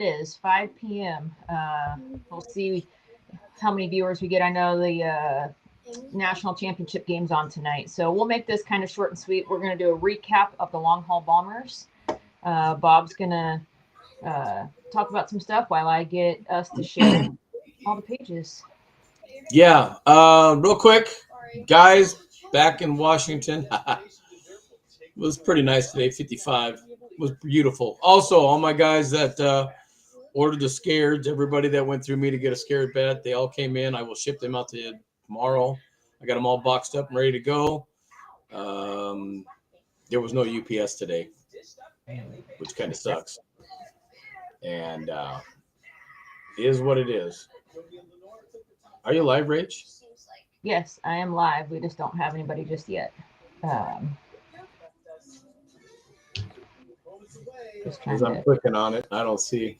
is 5 p.m. We'll see how many viewers we get. I know the national championship game's on tonight, so we'll make this kind of short and sweet. We're going to do a recap of the long haul bombers. Bob's going to talk about some stuff while I get us to share all the pages. Yeah, real quick, guys, back in Washington. It was pretty nice today, 55. It was beautiful. Also, all my guys that ordered the scareds, everybody that went through me to get a scared bat, they all came in. I will ship them out to you tomorrow. I got them all boxed up and ready to go. There was no UPS today, which kind of sucks. And it is what it is. Are you live, Rach? Yes, I am live. We just don't have anybody just yet. As I'm clicking on it, I don't see.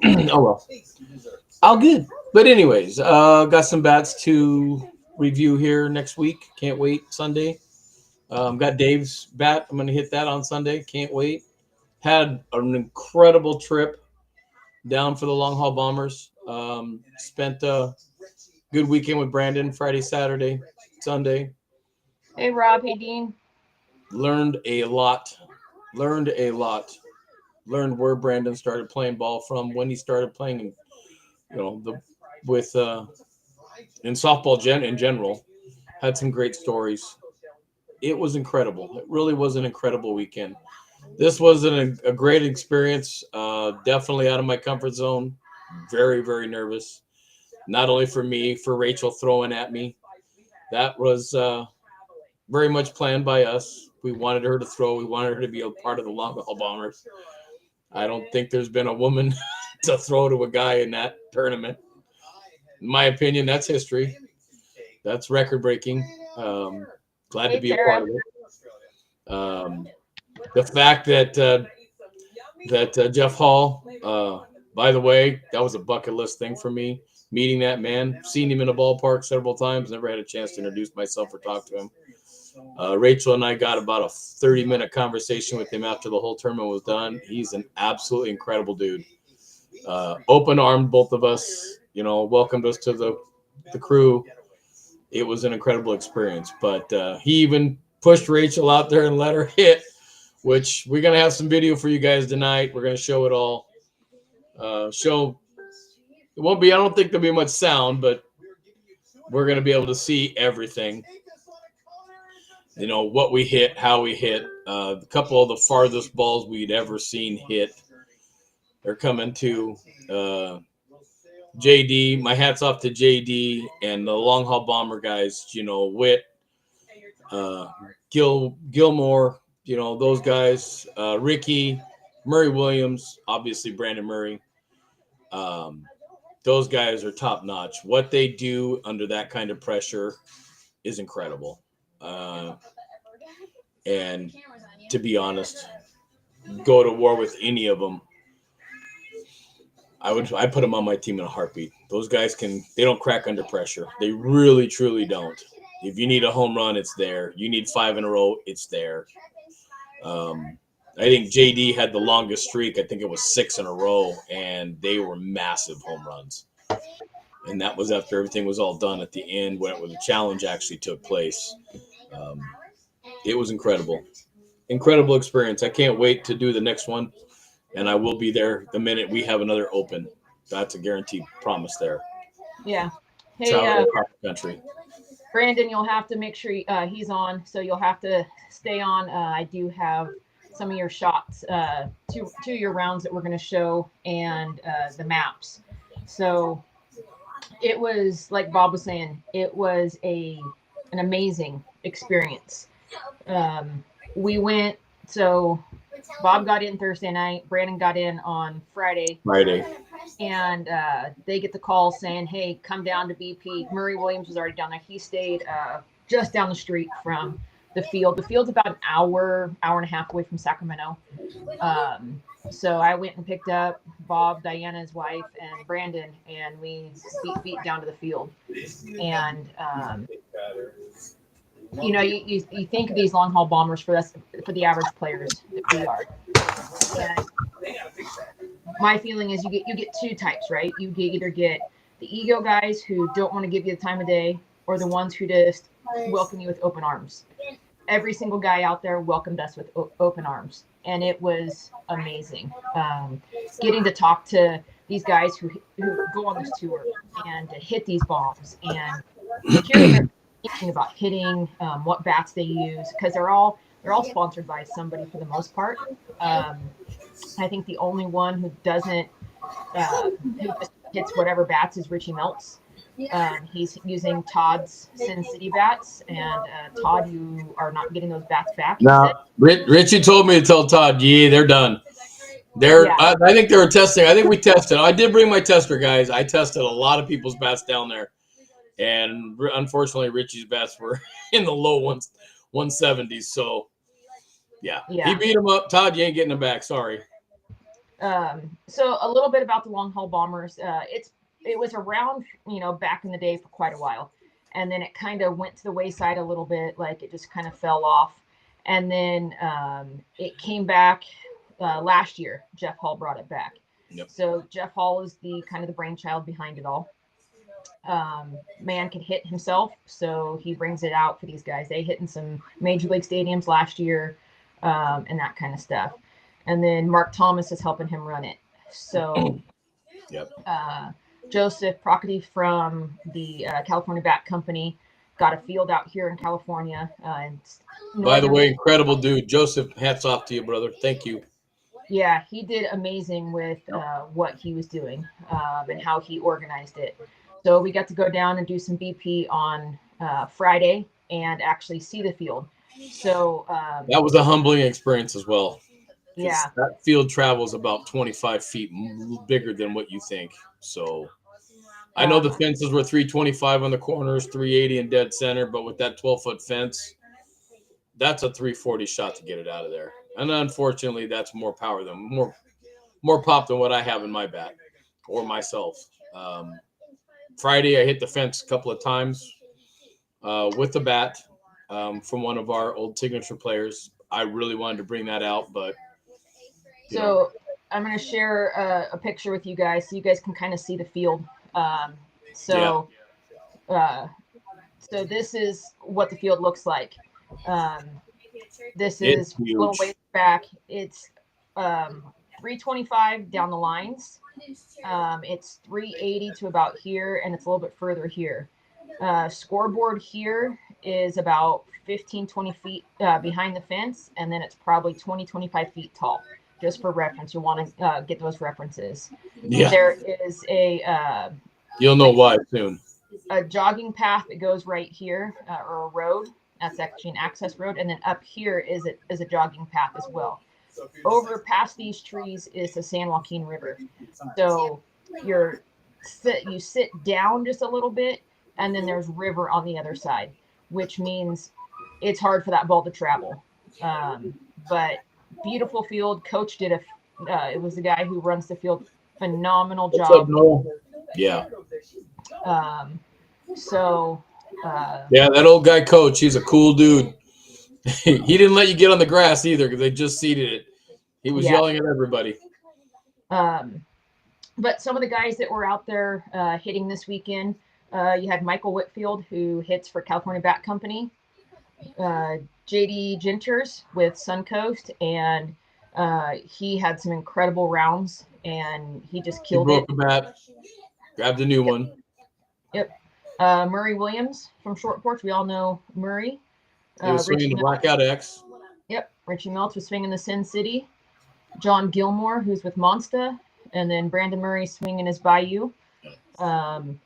Oh well, all good. But anyways, got some bats to review here next week. Can't wait. Sunday. Got Dave's bat. I'm gonna hit that on Sunday. Can't wait. Had an incredible trip down for the long haul bombers. Spent a good weekend with Brandon. Friday, Saturday, Sunday. Hey Rob. Hey Dean. Learned a lot. Learned where Brandon started playing ball from, when he started playing, in, in softball in general. Had some great stories. It was incredible. It really was an incredible weekend. This was a great experience. Definitely out of my comfort zone. Very, very nervous. Not only for me, for Rachel throwing at me. That was very much planned by us. We wanted her to throw. We wanted her to be a part of the long haul bombers. I don't think there's been a woman to throw to a guy in that tournament. In my opinion, that's history. That's record breaking. Glad to be a part of it. The fact that Jeff Hall, by the way, that was a bucket list thing for me. Meeting that man, seen him in a ballpark several times, never had a chance to introduce myself or talk to him. Rachel and I got about a 30-minute conversation with him after the whole tournament was done. He's an absolutely incredible dude. Open-armed, both of us, welcomed us to the crew. It was an incredible experience. But he even pushed Rachel out there and let her hit, which we're going to have some video for you guys tonight. We're going to show it all. It won't be, I don't think there'll be much sound, but we're going to be able to see everything. What we hit, how we hit. A couple of the farthest balls we'd ever seen hit. They're coming to JD. My hat's off to JD and the long haul bomber guys. Witt, Gilmore. Those guys. Ricky, Murray Williams, obviously Brandon Murray. Those guys are top notch. What they do under that kind of pressure is incredible. And to be honest, go to war with any of them. I put them on my team in a heartbeat. Those guys they don't crack under pressure. They really, truly don't. If you need a home run, it's there. You need 5 in a row, it's there. I think JD had the longest streak. I think it was 6 in a row, and they were massive home runs. And that was after everything was all done at the end when the challenge actually took place. It was incredible. Incredible experience. I can't wait to do the next one, and I will be there the minute we have another open. That's a guaranteed promise there. Yeah. Hey, traveling across the country. Brandon, you'll have to make sure he's on, so you'll have to stay on. I do have some of your shots, two of your rounds that we're going to show, and the maps. So it was, like Bob was saying, it was an amazing experience. We went, so Bob got in Thursday night, Brandon got in on Friday. And they get the call saying, hey, come down to BP. Murray Williams was already down there. He stayed just down the street from the field. The field's about an hour and a half away from Sacramento. So I went and picked up Bob, Diana's wife, and Brandon, and we beat down to the field. And, you think of these long haul bombers for the average players that we are. And my feeling is you get two types, right? Either get the ego guys who don't want to give you the time of day, or the ones who just welcome you with open arms. Every single guy out there welcomed us with open arms, and it was amazing. Getting to talk to these guys who go on this tour and to hit these bombs and hear their thinking about hitting, what bats they use, because they're all sponsored by somebody for the most part. I think the only one who doesn't who just hits whatever bats is Richie Meltz. He's using Todd's Sin City bats, and Todd, you are not getting those bats back. He said. Richie told me to tell Todd, yeah, they're done. Yeah. I think they were testing. I think we tested. I did bring my tester, guys. I tested a lot of people's bats down there, and unfortunately, Richie's bats were in the low 170s. So, yeah, he beat him up. Todd, you ain't getting him back. Sorry. So a little bit about the long haul bombers. It was around, back in the day for quite a while, and then it kind of went to the wayside a little bit. Like it just kind of fell off, and then it came back last year. Jeff Hall brought it back. Yep. So Jeff Hall is the kind of the brainchild behind it all. Man can hit himself, so he brings it out for these guys. They hit in some major league stadiums last year, and that kind of stuff. And then Mark Thomas is helping him run it. So, yep. Joseph Procody from the California Bat Company got a field out here in California. By the way, incredible dude. Joseph, hats off to you, brother. Thank you. Yeah, he did amazing with what he was doing and how he organized it. So we got to go down and do some BP on Friday and actually see the field. So that was a humbling experience as well. Yeah. That field travels about 25 feet bigger than what you think. So I know the fences were 325 on the corners, 380 in dead center, but with that 12-foot fence, that's a 340 shot to get it out of there. And unfortunately, that's more power than more pop than what I have in my bat or myself. Friday, I hit the fence a couple of times with the bat from one of our old signature players. I really wanted to bring that out, but so I'm going to share a picture with you guys so you guys can kind of see the field. So this is what the field looks like. This is a little ways back. It's 325 down the lines. It's 380 to about here, and it's a little bit further here. Scoreboard here is about 15-20 feet behind the fence, and then it's probably 20-25 feet tall. Just for reference, you want to get those references. Yeah. There is a you'll know why soon. A jogging path that goes right here, or a road. That's actually an access road, and then up here is a jogging path as well. Over past these trees is the San Joaquin River. So you sit down just a little bit, and then there's river on the other side, which means it's hard for that ball to travel. But beautiful field. Coach did it was the guy who runs the field. Phenomenal job. What's up, Noel? Yeah. Yeah, that old guy coach, he's a cool dude. He didn't let you get on the grass either because they just seeded it. He was yelling at everybody. But some of the guys that were out there hitting this weekend, you had Michael Whitfield, who hits for California Bat Company, JD Ginters with Suncoast, and he had some incredible rounds, and he just killed it. He broke the bat, grabbed a new one. Yep. Murray Williams from Short Porch. We all know Murray. He was swinging the Blackout X. Yep. Richie Meltz was swinging the Sin City. John Gilmore, who's with Monsta, and then Brandon Murray swinging his Bayou. John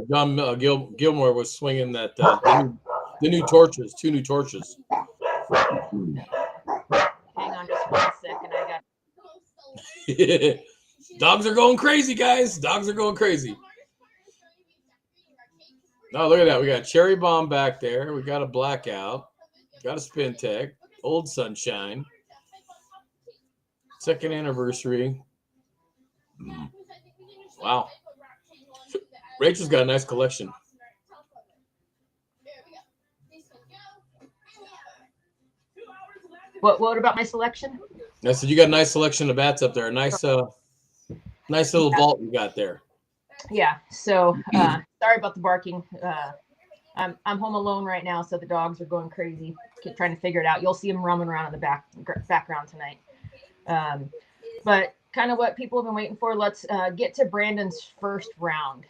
Gilmore was swinging that the new torches, 2 new torches. Hang on just 1 second. I got. Dogs are going crazy, guys. Dogs are going crazy. Oh, look at that. We got Cherry Bomb back there. We got a Blackout. Got a Spin Tech. Old Sunshine. 2nd anniversary. Wow. Rachel's got a nice collection. What about my selection? I said you got a nice selection of bats up there. A nice Nice little vault you got there. Yeah. So sorry about the barking. I'm home alone right now, so the dogs are going crazy, trying to figure it out. You'll see them roaming around in the background tonight. But kind of what people have been waiting for. Let's get to Brandon's first round.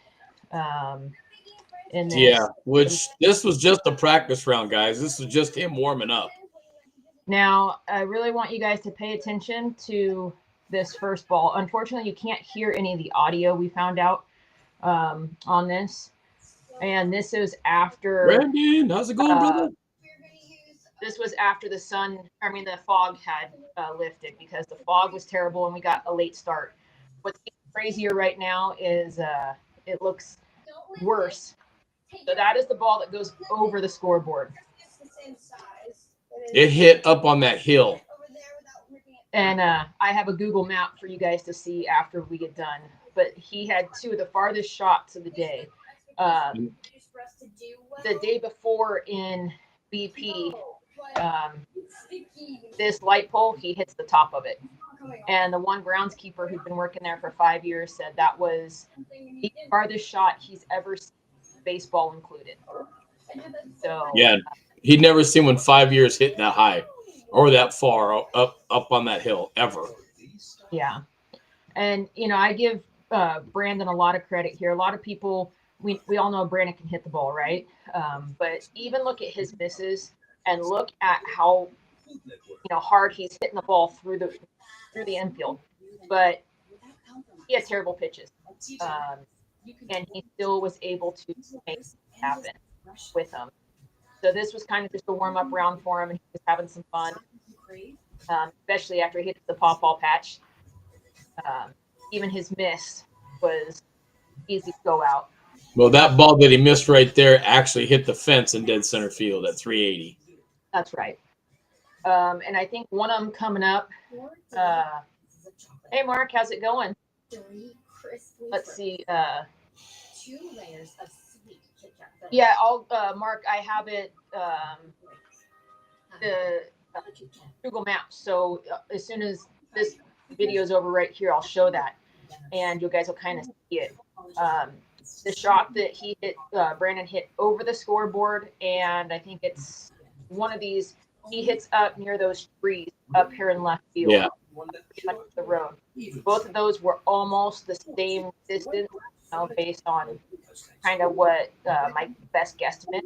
In this. Yeah, which this was just a practice round, guys. This was just him warming up. Now, I really want you guys to pay attention to this first ball. Unfortunately, you can't hear any of the audio we found out on this. And this is after... Brandon, how's it going, brother? This was after the fog had lifted, because the fog was terrible and we got a late start. What's crazier right now is it looks worse. So that is the ball that goes over the scoreboard. It hit up on that hill. And I have a Google map for you guys to see after we get done. But he had two of the farthest shots of the day. The day before in BP, this light pole, he hits the top of it. And the one groundskeeper who'd been working there for 5 years said that was the farthest shot he's ever seen, baseball included. So yeah, he'd never seen one 5 years hit that high or that far up on that hill ever. Yeah. And, I give Brandon a lot of credit here. A lot of people, we all know Brandon can hit the ball, right? But even look at his misses and look at how, hard he's hitting the ball through the infield. But he had terrible pitches. And he still was able to make it happen with them. So this was kind of just a warm-up round for him, and he was having some fun, especially after he hit the pop-ball patch. Even his miss was easy to go out. Well, that ball that he missed right there actually hit the fence in dead center field at 380. That's right. And I think one of them coming up. Hey, Mark, how's it going? Let's see. 2 layers of sweet Kit Kat filling. Yeah, I'll Mark, I have it the Google Maps. So as soon as this video is over right here, I'll show that, and you guys will kind of see it. The shot that he hit, Brandon hit over the scoreboard, and I think it's one of these. He hits up near those trees up here in left field. Yeah. The road. Both of those were almost the same distance, based on kind of what my best guesstimate.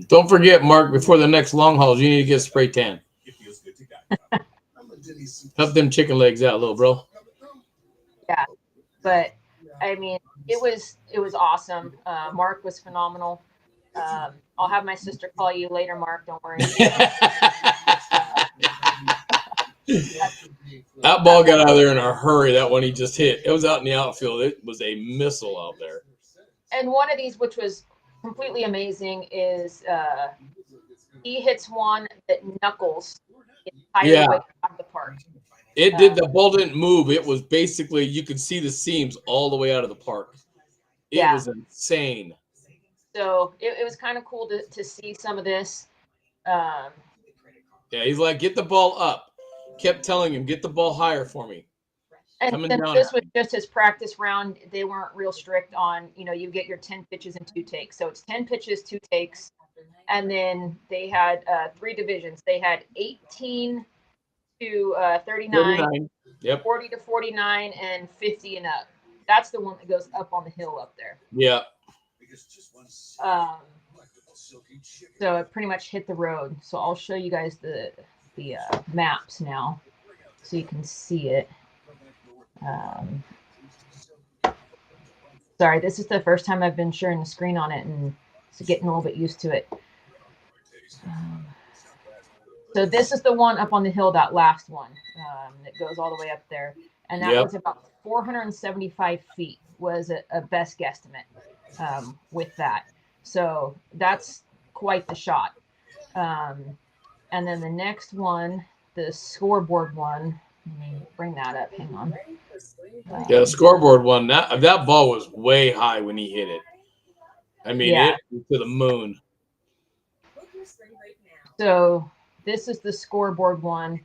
Don't forget, Mark, before the next long hauls, you need to get spray tan. Help them chicken legs out, little bro. Yeah, but I mean, it was awesome. Mark was phenomenal. I'll have my sister call you later, Mark. Don't worry. That ball got out of there in a hurry. That one he just hit. It was out in the outfield. It was a missile out there. And one of these, which was completely amazing, is he hits one that knuckles the entire way out of the park. It did. The ball didn't move. It was basically, you could see the seams all the way out of the park. It was insane. So it was kind of cool to see some of this. Yeah, he's like, get the ball up. Kept telling him, get the ball higher for me. And since this was just his practice round, they weren't real strict on, you get your 10 pitches in 2 takes. So it's 10 pitches, 2 takes. And then they had 3 divisions. They had 18 to 39, yep. 40 to 49, and 50 and up. That's the one that goes up on the hill up there. Yeah. So it pretty much hit the road. So I'll show you guys the maps now so you can see it. Sorry, this is the first time I've been sharing the screen on it, and so getting a little bit used to it. So this is the one up on the hill, that last one that goes all the way up there. And that was about 475 feet was a best guesstimate with that. So that's quite the shot. And then the next one, the scoreboard one, let me bring that up. Hang on. The scoreboard one, that ball was way high when he hit it. I mean, it went to the moon. So this is the scoreboard one,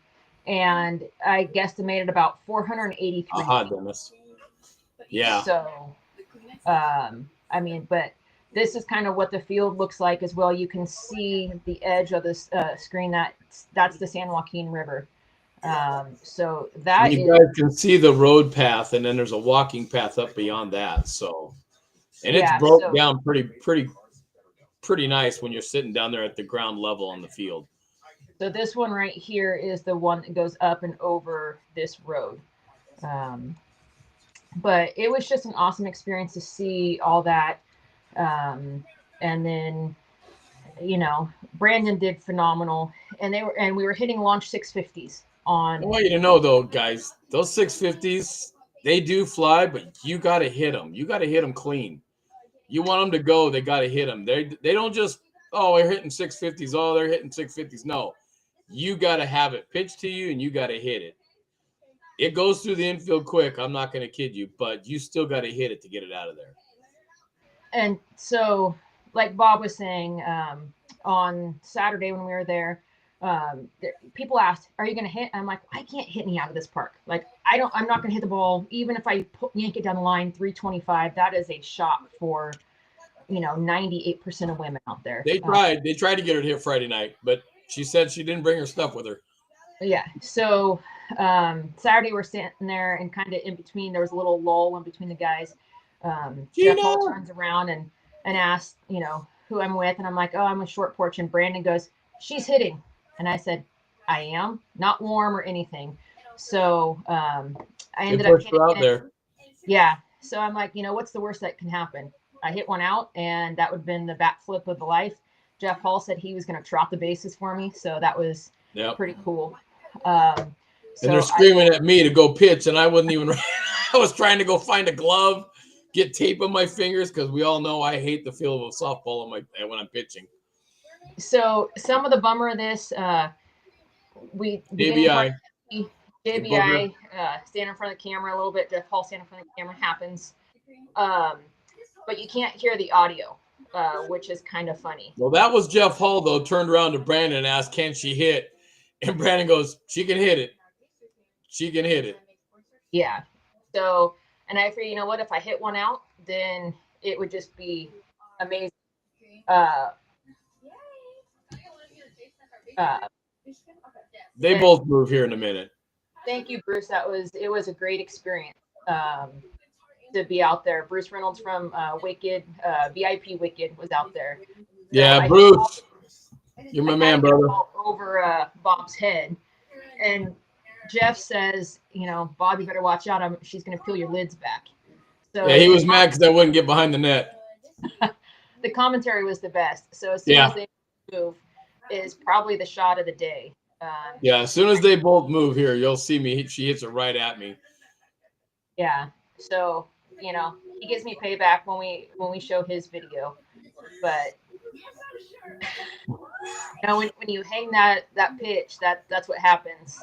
and I guesstimated about 483. Aha, Dennis. Yeah. So, I mean, but this is kind of what the field looks like as well. You can see the edge of this screen. That's the San Joaquin River. So that You is, guys can see the road path, and then there's a walking path up beyond that. So, and it's yeah. broke So down pretty nice when you're sitting down there at the ground level on the field. so this one right here is the one that goes up and over this road. But it was just an awesome experience to see all that. And then, you know, Brandon did phenomenal, and we were hitting launch 650s I on. want you to know, though, guys, those 650s, they do fly, but you got to hit them. You got to hit them clean. You want them to go, they got to hit them. They don't just, oh, they're hitting 650s. Oh, they're hitting 650s. No, you got to have it pitched to you, and you got to hit it. It goes through the infield quick. I'm not going to kid you, but you still got to hit it to get it out of there. And so, like Bob was saying, on Saturday when we were there, people asked, "Are you going to hit?" I'm like, "I can't hit me out of this park. Like, I'm not going to hit the ball, even if I yank it down the line 325. That is a shot for 98% of women out there." They tried. They tried to get her to hit Friday night, but she said she didn't bring her stuff with her. Yeah. So Saturday we're sitting there and kind of in between. There was a little lull in between the guys. Jeff Hall turns around and asks, who I'm with, and I'm like, "Oh, I'm with Short Porch." And Brandon goes, "She's hitting," and I said, "I am not warm or anything." So I ended up hitting out it. there. Yeah. So I'm like, what's the worst that can happen? I hit one out, and that would have been the bat flip of the life. Jeff Hall said he was going to trot the bases for me, so that was pretty cool. And they're screaming at me to go pitch, and I wasn't even. I was trying to go find a glove, get tape on my fingers, because we all know I hate the feel of a softball when I'm pitching. So some of the bummer of this, JBI stand in front of the camera a little bit. Jeff Hall stand in front of the camera happens, but you can't hear the audio, which is kind of funny. Well, that was Jeff Hall though. Turned around to Brandon and asked, "Can she hit?" And Brandon goes, "She can hit it. She can hit it." Yeah. So, and I figured, what? If I hit one out, then it would just be amazing. They both move here in a minute. Thank you, Bruce. It was a great experience to be out there. Bruce Reynolds from Wicked, VIP Wicked was out there. Yeah, Bruce, you're my man, brother. Over Bob's head, and Jeff says, "Bob, you better watch out. She's going to peel your lids back." So yeah, he was mad because I wouldn't get behind the net. The commentary was the best. So as soon as they move, is probably the shot of the day. Yeah, as soon as they both move here, you'll see me. She hits it right at me. Yeah. So he gives me payback when we show his video, but when you hang that pitch, that's what happens.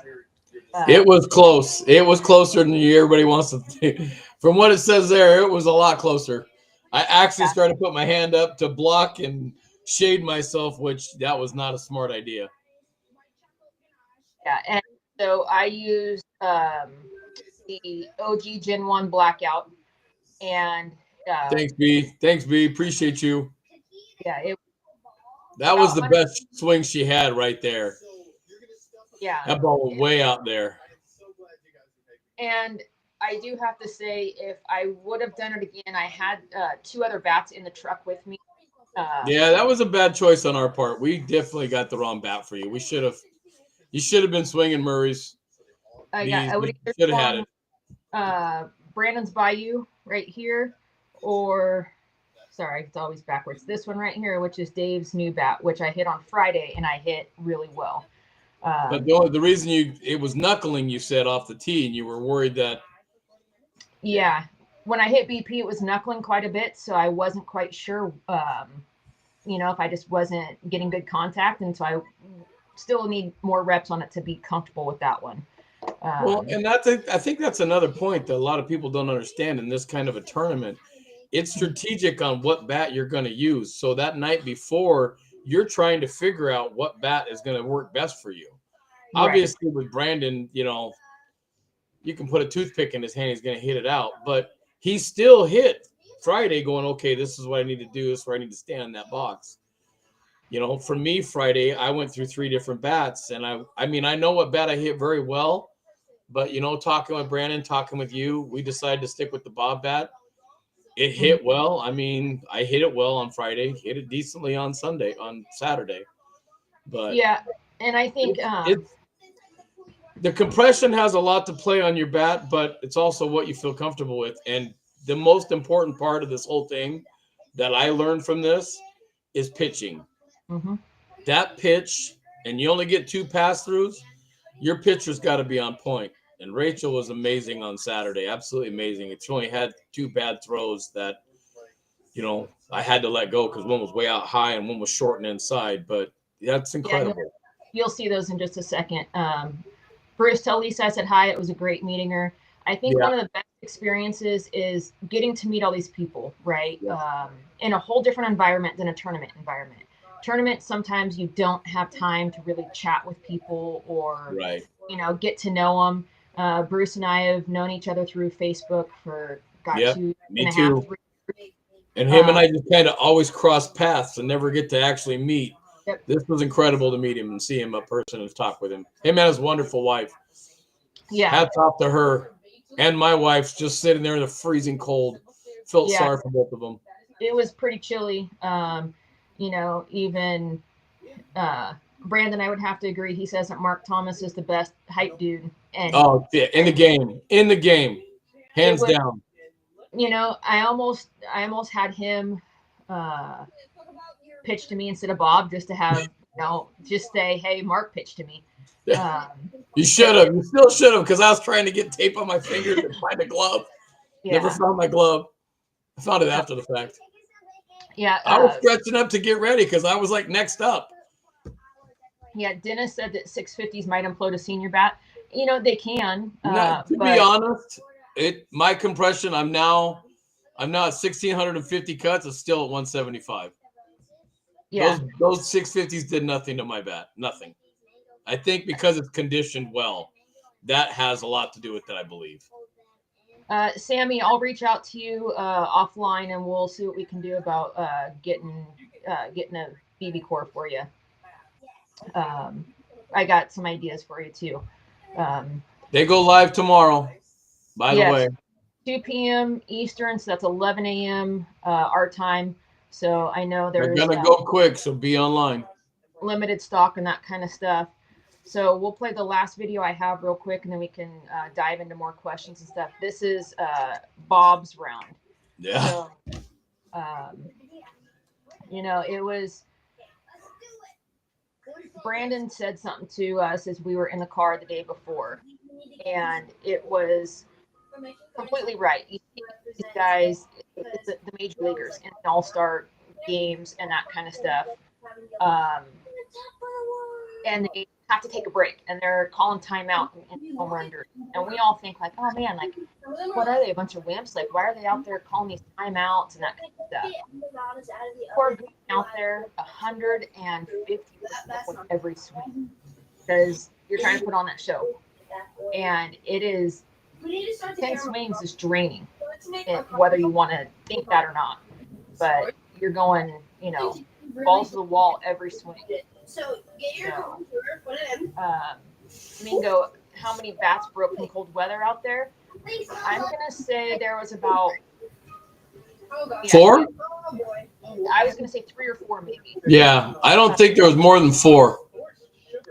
It was close. It was closer than everybody wants to think. From what it says there, it was a lot closer. I actually started to put my hand up to block and shade myself, which that was not a smart idea. Yeah, and so I used the OG Gen 1 blackout, and Thanks, B. Thanks, B. Appreciate you. Yeah, that was the best swing she had right there. Yeah, that ball was way out there. And I do have to say, if I would have done it again, I had 2 other bats in the truck with me. Yeah, that was a bad choice on our part. We definitely got the wrong bat for you. You should have been swinging Murray's. I would should have had it. Brandon's Bayou right here, or sorry, it's always backwards. This one right here, which is Dave's new bat, which I hit on Friday, and I hit really well. But the reason it was knuckling, you said, off the tee, and you were worried that. Yeah, when I hit BP, it was knuckling quite a bit, so I wasn't quite sure, if I just wasn't getting good contact, and so I still need more reps on it to be comfortable with that one. Well, and I think that's another point that a lot of people don't understand in this kind of a tournament. It's strategic on what bat you're going to use. So that night before, you're trying to figure out what bat is going to work best for you. Right. Obviously, with Brandon, you can put a toothpick in his hand, he's going to hit it out. But he still hit Friday going, okay, this is what I need to do. This is where I need to stand in that box. For me, Friday, I went through 3 different bats. And I mean, I know what bat I hit very well. But, talking with Brandon, talking with you, we decided to stick with the Bob bat. It hit well. I mean, I hit it well on Friday, hit it decently on Saturday. But yeah, and I think the compression has a lot to play on your bat, but it's also what you feel comfortable with. And the most important part of this whole thing that I learned from this is pitching. mm-hmm. That pitch, and you only get 2 pass-throughs, your pitcher's got to be on point. And Rachel was amazing on Saturday, absolutely amazing. She only had 2 bad throws that, I had to let go because one was way out high and one was short and inside. But that's incredible. Yeah, you'll see those in just a second. Bruce, tell Lisa I said hi. It was a great meeting her. I think one of the best experiences is getting to meet all these people, right? Yeah. In a whole different environment than a tournament environment. Tournament, sometimes you don't have time to really chat with people or, get to know them. Bruce and I have known each other through Facebook for 2 me and a too. half, 3 years. And him and I just kind of always cross paths and never get to actually meet. Yep. This was incredible to meet him and see him up person and talk with him. Him and his wonderful wife. Yeah. Hats off to her. And my wife's just sitting there in the freezing cold. Felt sorry for both of them. It was pretty chilly. Even Brandon, I would have to agree. He says that Mark Thomas is the best hype dude. And in the game, hands down. I almost had him pitch to me instead of Bob, just to have just say, hey, Mark pitched to me. You should have. You still should have, because I was trying to get tape on my fingers and find a glove. Yeah. Never found my glove. I found it after the fact. Yeah, I was stretching up to get ready because I was like next up. Yeah, Dennis said that 650s might implode a senior bat. They can. To be honest, my compression, I'm now at 1,650 cuts. It's still at 175. Yeah, those 650s did nothing to my bat. Nothing. I think because it's conditioned well, that has a lot to do with it, I believe. Sammy, I'll reach out to you offline, and we'll see what we can do about getting a BB core for you. I got some ideas for you too. They go live tomorrow, by the way. 2 p.m. Eastern, so that's 11 a.m. Our time. So I know they're gonna go quick, so be online. Limited stock and that kind of stuff. So we'll play the last video I have real quick, and then we can dive into more questions and stuff. This is Bob's round. Yeah. So, it was. Brandon said something to us as we were in the car the day before, and it was completely right. You see these guys, the major leaguers in all-star games and that kind of stuff, and they have to take a break, and they're calling timeout and home run derby. And we all think like, oh man, like, what are they, a bunch of wimps? Like, why are they out there calling these timeouts and that kind of stuff? Poor dude out there, 150% with every swing, because you're trying to put on that show, and it is 10 swings is draining, whether you want to think that or not. But you're going, balls to the wall every swing. So get your computer, put it in. Mingo, how many bats broke from cold weather out there? I'm gonna say there was about 4. I was gonna say 3 or 4 maybe. Yeah, I don't think there was more than 4.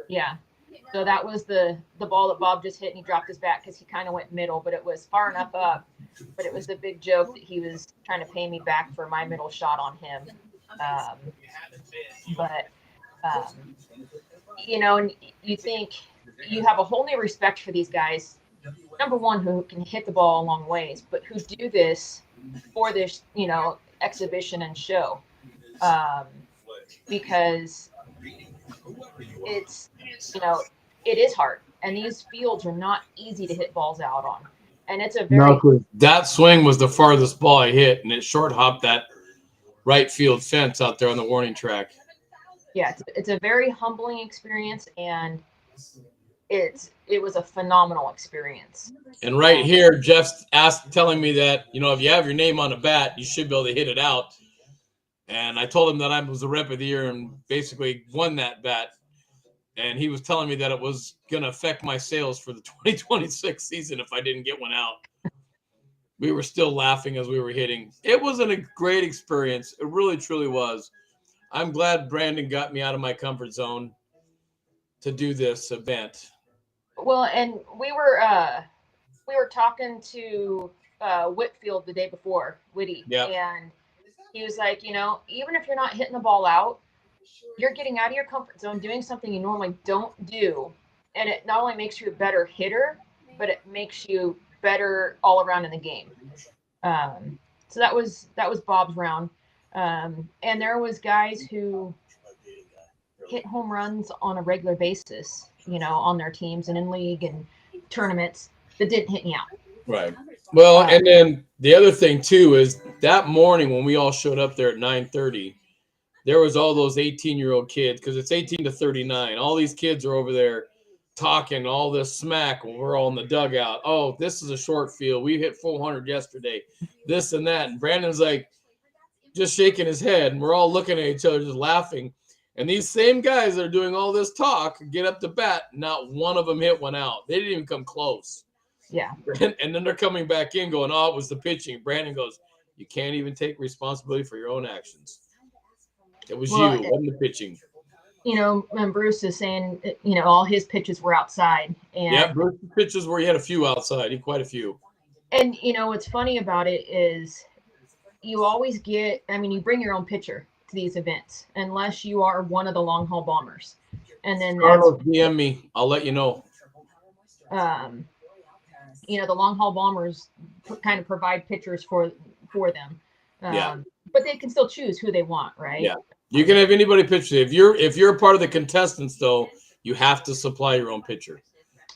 Yeah. So that was the ball that Bob just hit, and he dropped his bat because he kind of went middle, but it was far enough up. But it was the big joke that he was trying to pay me back for my middle shot on him. And you think you have a whole new respect for these guys. Number one, who can hit the ball a long ways, but who do this for this, exhibition and show, because it's, it is hard, and these fields are not easy to hit balls out on, and it's a very that swing was the farthest ball I hit, and it short hopped that right field fence out there on the warning track. Yeah, it's a very humbling experience, and it was a phenomenal experience. And right here, Jeff's telling me that, if you have your name on a bat, you should be able to hit it out. And I told him that I was the rep of the year and basically won that bat. And he was telling me that it was going to affect my sales for the 2026 season if I didn't get one out. We were still laughing as we were hitting. It wasn't a great experience. It really, truly was. I'm glad Brandon got me out of my comfort zone to do this event. Well, and we were talking to Whitfield the day before, Whitty, and he was like, even if you're not hitting the ball out, you're getting out of your comfort zone, doing something you normally don't do, and it not only makes you a better hitter, but it makes you better all around in the game. So that was Bob's round, and there was guys who hit home runs on a regular basis, on their teams and in league and tournaments that didn't hit me out. Right. Well, and then the other thing too is that morning when we all showed up there at 9:30, there was all those 18-year-old kids, because it's 18 to 39. All these kids are over there talking all this smack when we're all in the dugout. Oh, this is a short field. We hit 400 yesterday. This and that. And Brandon's like just shaking his head, and we're all looking at each other just laughing. And these same guys that are doing all this talk get up to bat. Not one of them hit one out. They didn't even come close. Yeah. And then they're coming back in going, oh, it was the pitching. Brandon goes, you can't even take responsibility for your own actions. It was you, it wasn't the pitching. And Bruce is saying, all his pitches were outside. And yeah, Bruce's pitches where he had a few outside. He had quite a few. And, what's funny about it is you always get, you bring your own pitcher to these events, unless you are one of the long haul bombers. And then Carlos, DM me. I'll let you know. The long haul bombers kind of provide pitchers for them. But they can still choose who they want, right? Yeah. You can have anybody pitch. If you're a part of the contestants, though, you have to supply your own pitcher,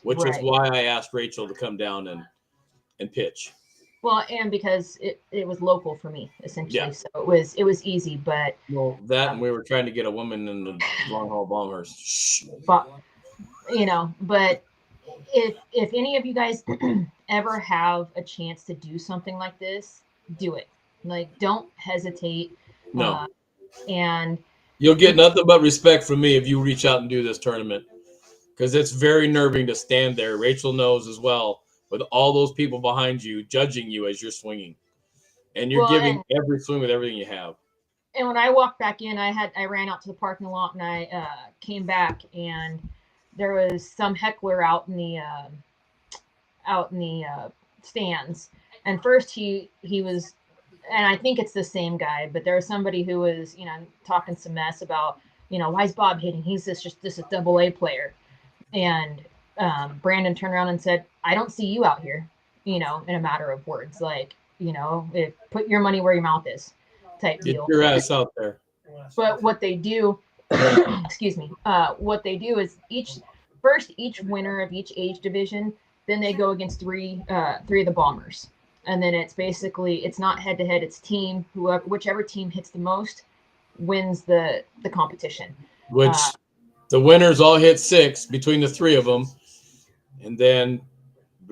which is why I asked Rachel to come down and pitch. Well, and because it was local for me, essentially, so it was easy. But and we were trying to get a woman in the long haul bombers. Shh. But but if any of you guys ever have a chance to do something like this, do it. Like, don't hesitate. No. And you'll get nothing but respect from me if you reach out and do this tournament, because it's very nerving to stand there. Rachel knows as well, with all those people behind you judging you as you're swinging, and you're giving every swing with everything you have. And when I walked back in, I ran out to the parking lot, and I came back, and there was some heckler out in the stands. And first he was, and I think it's the same guy, but there was somebody who was, talking some mess about, why is Bob hitting? He's just a AA player. And Brandon turned around and said, I don't see you out here, in a matter of words, like, put your money where your mouth is type deal. Get your ass out there. But what they do, excuse me, what they do is each winner of each age division, then they go against three of the bombers. And then it's basically, it's not head to head, it's team. Whichever team hits the most wins the competition. Which the winners all hit 6 between the 3 of them. And then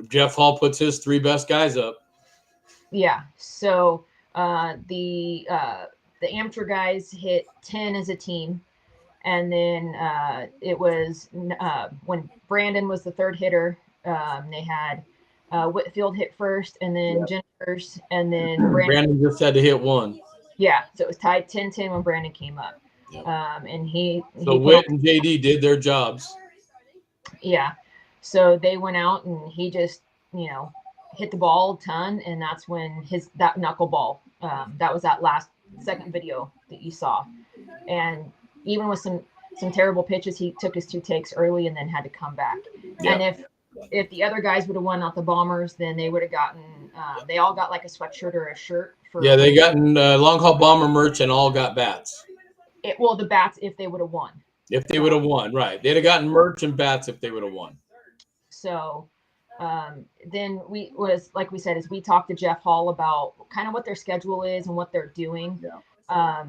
Jeff Hall puts his 3 best guys up. Yeah. So the amateur guys hit 10 as a team. And then it was when Brandon was the 3rd hitter, they had Whitfield hit first, and then Jennifer's, and then Brandon just had to hit 1. Yeah, so it was tied 10-10 when Brandon came up. Yep. And he Whit and JD did their jobs. Yeah. So they went out, and he just, hit the ball a ton, and that's when that knuckleball, that was that last second video that you saw. And even with some terrible pitches, he took his 2 takes early and then had to come back. Yep. And if the other guys would have won out the bombers, then they would have gotten they all got like a sweatshirt or a shirt for they gotten long haul bomber merch and all got bats. The bats if they would have won. If they would have won, right. They'd have gotten merch and bats if they would have won. So then like we said, is we talked to Jeff Hall about kind of what their schedule is and what they're doing. Yeah.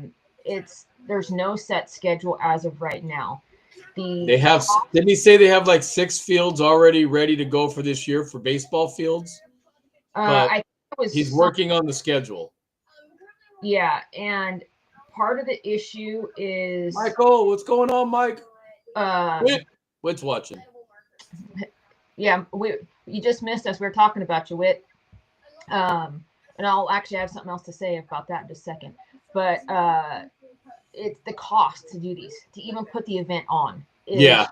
There's no set schedule as of right now. They have. Didn't he say they have like 6 fields already ready to go for this year for baseball fields? But I think it was he's working on the schedule. Yeah, and part of the issue is Michael, what's going on, Mike? uh, Whit's watching. yeah, you just missed us. We were talking about you, Whit. And I'll actually have something else to say about that in just a second. But it's the cost to do these, to even put the event on. Yeah.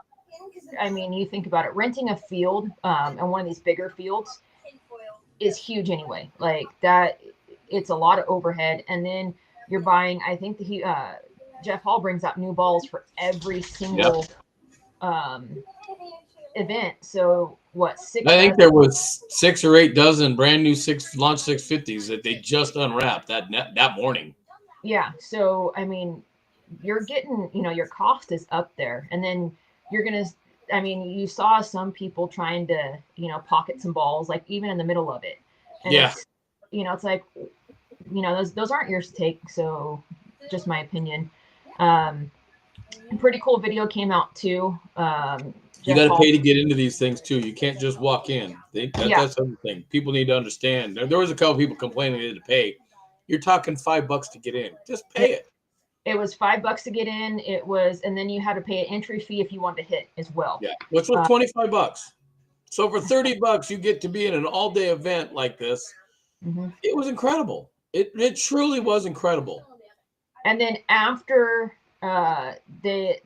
I mean, you think about it, renting a field and one of these bigger fields is huge anyway. Like that, it's a lot of overhead. And then you're buying, I think Jeff Hall brings out new balls for every single event. So what, 6? I think there was 6 or 8 dozen brand new launch 650s that they just unwrapped that morning. Yeah. So, I mean, you're getting, your cost is up there. And then you're going to, I mean, you saw some people trying to, pocket some balls, like even in the middle of it. And yeah. It's like, those aren't yours to take. So just my opinion. Pretty cool video came out too. You got to pay to get into these things too. You can't just walk in. That's the thing. People need to understand. There was a couple people complaining they had to pay. You're talking $5 to get in. Just pay it. It was $5 to get in. It was, and then you had to pay an entry fee if you wanted to hit as well. Yeah, which was $25. So for $30, you get to be in an all-day event like this. Mm-hmm. It was incredible. It truly was incredible. And then after the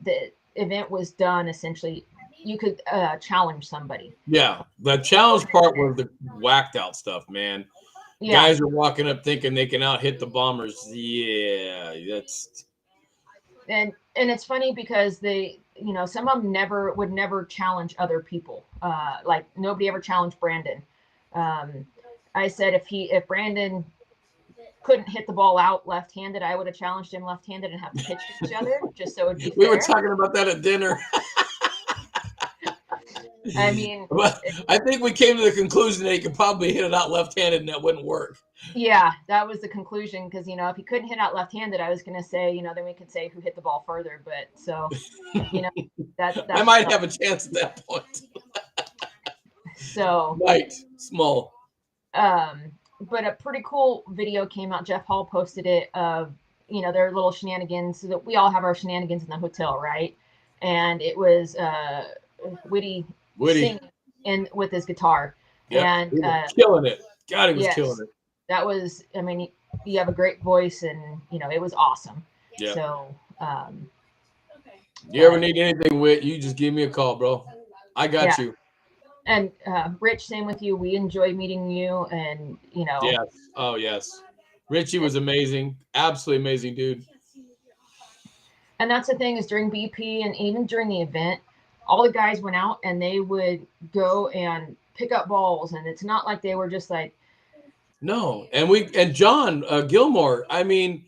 event was done, essentially, you could challenge somebody. Yeah, the challenge part was the whacked out stuff, man. Yeah. Guys are walking up thinking they can out hit the bombers. Yeah, that's. And it's funny because they, some of them would never challenge other people. Like nobody ever challenged Brandon. I said if Brandon couldn't hit the ball out left-handed, I would have challenged him left-handed and have to pitch each other just so it'd be fair. We were talking about that at dinner. I mean, I think we came to the conclusion that he could probably hit it out left-handed and that wouldn't work. Yeah, that was the conclusion because, if he couldn't hit out left-handed, I was going to say, then we could say who hit the ball further. But so, that's I might have a chance at that point. So. Right, small. But a pretty cool video came out. Jeff Hall posted it of, their little shenanigans. So that we all have our shenanigans in the hotel, right? And it was Witty singing with his guitar. Yep, and he was killing it. God, he was killing it. That was, I mean, you have a great voice and, it was awesome. Yeah. So, you ever need anything, Whit, you just give me a call, bro. I got you. And Rich, same with you. We enjoy meeting you and, Yes. Oh, yes. Richie was amazing. Absolutely amazing, dude. And that's the thing is during BP and even during the event, all the guys went out and they would go and pick up balls. And it's not like they were just like. No. And John Gilmore, I mean,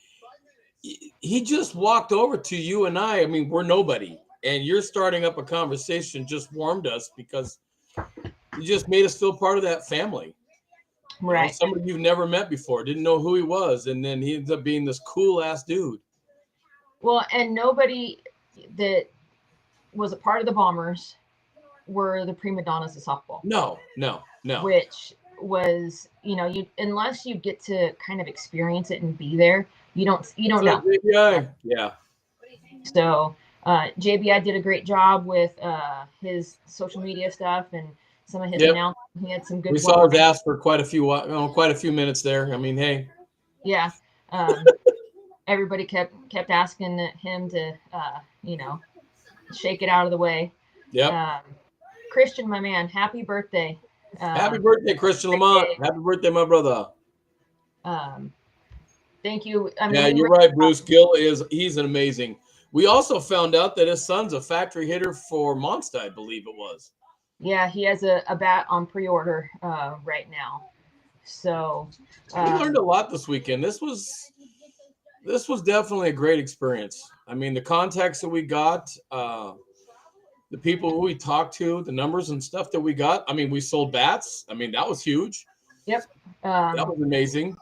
he just walked over to you and I mean, we're nobody. And you're starting up a conversation just warmed us because you just made us feel part of that family. Right. Somebody you've never met before, didn't know who he was. And then he ends up being this cool ass dude. Well, and nobody that was a part of the Bombers were the prima donnas of softball. No. Which was, unless you get to kind of experience it and be there, you don't know. JBI. Yeah. So JBI did a great job with his social media stuff and some of his announcements. He had some good. We saw his ass for quite a few minutes there. I mean, hey. Yeah. Everybody kept asking him to, shake it out of the way. Yeah. Christian, my man, happy birthday. Happy birthday, Christian Lamont. Happy birthday, my brother. Thank you. I mean, yeah, you're right. Bruce Gill he's an amazing. We also found out that his son's a factory hitter for Monster, I believe it was. Yeah, he has a bat on pre-order right now. So we learned a lot this weekend. This was definitely a great experience. I mean, the contacts that we got, the people who we talked to, the numbers and stuff that we got. I mean, we sold bats. I mean, that was huge. Yep. That was amazing.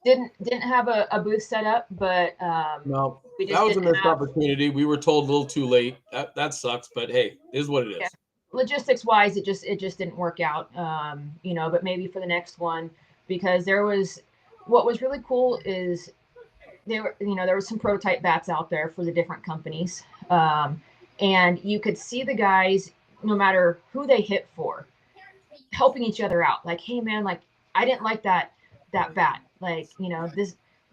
Didn't have a booth set up, but No, we that just was a didn't missed have. opportunity. We were told a little too late. That sucks, but hey, it is what it Yeah, is. logistics wise, it just didn't work out. But maybe for the next one, because there was what was really cool is there was some prototype bats out there for the different companies, and you could see the guys, no matter who they hit for, helping each other out. Like, hey man, like I didn't like that bat. Like,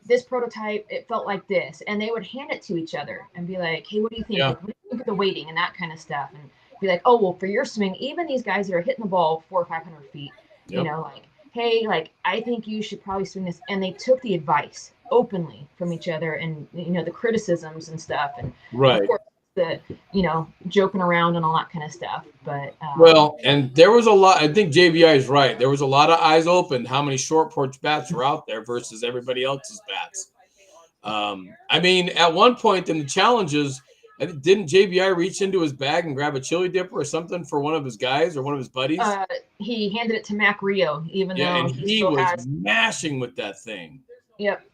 this prototype, it felt like this, and they would hand it to each other and be like, hey, what do you think? Yeah. Like, what do you think of the weighting and that kind of stuff? And be like, oh well, for your swing, even these guys that are hitting the ball 400 or 500 feet, Yep. like, hey, like I think you should probably swing this, and they took the advice openly from each other, and the criticisms and stuff, and of Right. course the joking around and all that kind of stuff. But Well, and there was a lot. I think JBI is right. There was a lot of eyes open. How many short porch bats were out there versus everybody else's bats? I mean, at one point in the challenges, didn't JBI reach into his bag and grab a chili dipper or something for one of his guys or one of his buddies? he handed it to Mac Rio, even Yeah, though and he he still was has. mashing with that thing. Yep.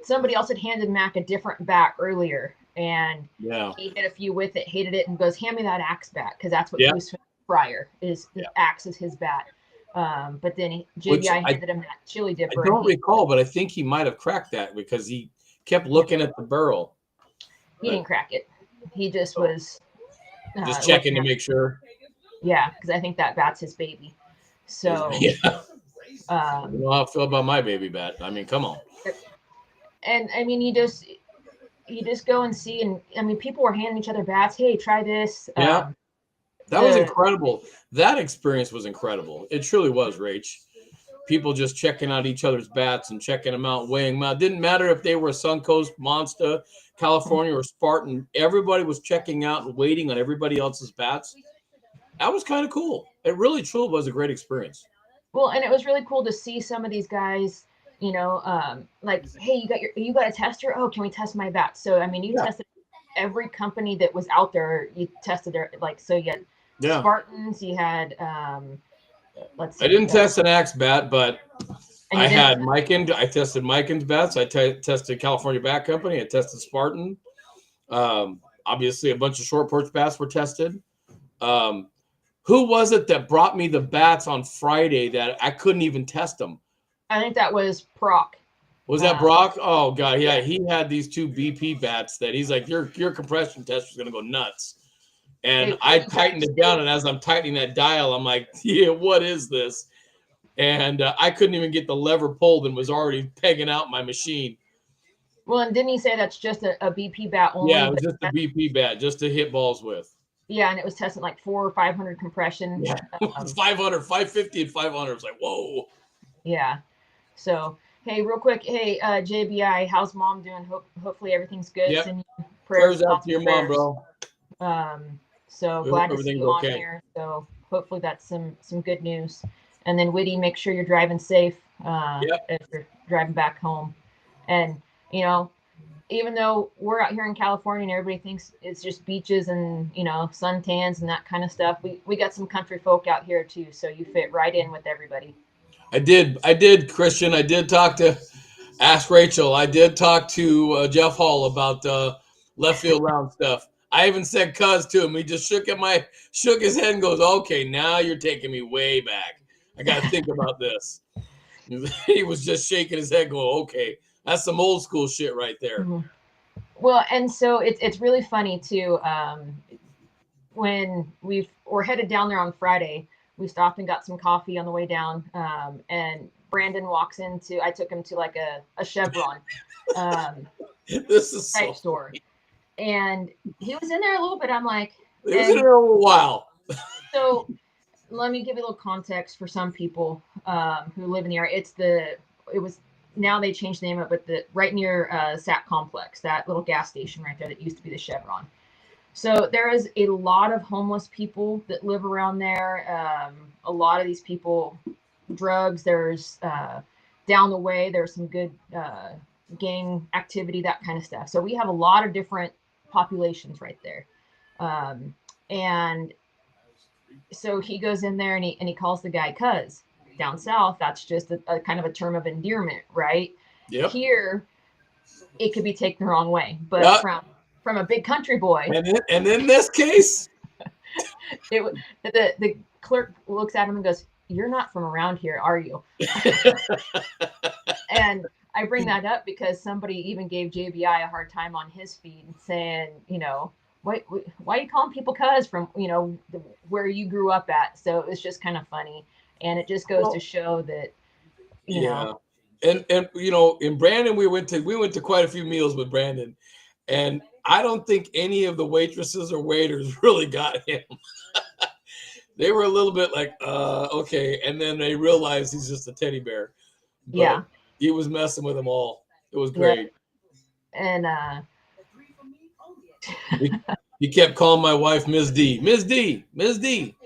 Somebody else had handed Mac a different bat earlier, and Yeah. he hit a few with it, hated it, and goes, "Hand me that axe bat," because that's what Yeah. he was swinging prior. Is Yeah. axe is his bat. But then Which JBI handed him that chili I dipper. don't recall, but I think he might have cracked that because he kept looking at the barrel. He didn't crack it. He just Oh. was Just checking to make sure. Yeah, because I think that bat's his baby. So yeah. You know how I feel about my baby bat. I mean, come on. And I mean, you just go and see, and I mean, people were handing each other bats. Hey, try this. Yeah. That was incredible. That experience was incredible. It truly was, Rach. People just checking out each other's bats and checking them out, weighing them out. Didn't matter if they were Suncoast, Monster, California, or Spartan. Everybody was checking out and waiting on everybody else's bats. That was kind of cool. It really, truly was a great experience. Well, and it was really cool to see some of these guys, like, hey, you got a tester? Oh, can we test my bat? So I mean, you tested every company that was out there. You tested their, like, so you had Spartans, you had let's see. I didn't test an axe bat, but I had Miken. I tested Miken's bats. I tested California Bat Company. I tested Spartan. Obviously, a bunch of short porch bats were tested. Who was it that brought me the bats on Friday that I couldn't even test them? I think that was Proc. Was that Brock? Oh God, yeah. He had these two BP bats that he's like, your compression test is gonna go nuts. And I tightened it down, and as I'm tightening that dial, I'm like, yeah, what is this? And I couldn't even get the lever pulled and was already pegging out my machine. Well, and didn't he say that's just a BP bat only? Yeah, it was just a BP bat, just to hit balls with. Yeah, and it was testing like 400 or 500 compression. Yeah, 500, 550, and 500. It's like, whoa. Yeah. So, hey, real quick, hey, JBI, how's mom doing? Hopefully everything's good. Yep. Send you prayers out to your mom, bro. So glad to see you on here. So hopefully that's some good news. And then Whitty, make sure you're driving safe as you're driving back home. And even though we're out here in California and everybody thinks it's just beaches and suntans and that kind of stuff, we got some country folk out here too. So you fit right in with everybody. I did, Christian. I did talk to Ask Rachel. I did talk to Jeff Hall about left field round stuff. I even said cuz to him. He just shook his head and goes, "Okay, now you're taking me way back. I got to think about this." He was just shaking his head, going, "Okay, that's some old school shit right there." Mm-hmm. Well, and so it's really funny too. When we're headed down there on Friday, we stopped and got some coffee on the way down, and Brandon walks into. I took him to like a Chevron this is type store, and he was in there a little bit. I'm like, he was in there a little while. So let me give you a little context for some people who live in the area. It was now they changed the name of it, but right near SAT Complex, that little gas station right there that used to be the Chevron. So there is a lot of homeless people that live around there. A lot of these people, drugs. There's down the way, there's some good gang activity, that kind of stuff. So we have a lot of different populations right there. And so he goes in there and he calls the guy cuz. down south, that's just a kind of a term of endearment, right? Yep. Here, it could be taken the wrong way, but Yep. from a big country boy, And in this case, the clerk looks at him and goes, "You're not from around here, are you?" And I bring that up because somebody even gave JBI a hard time on his feed, saying, why are you calling people cuz from, where you grew up at? So it was just kind of funny. And it just goes to show that, you know. And in Brandon, we went to quite a few meals with Brandon, and I don't think any of the waitresses or waiters really got him. They were a little bit like, okay, and then they realized he's just a teddy bear. But Yeah. he was messing with them all. It was great. Yeah. And he kept calling my wife Ms. D. Ms. D. Ms. D.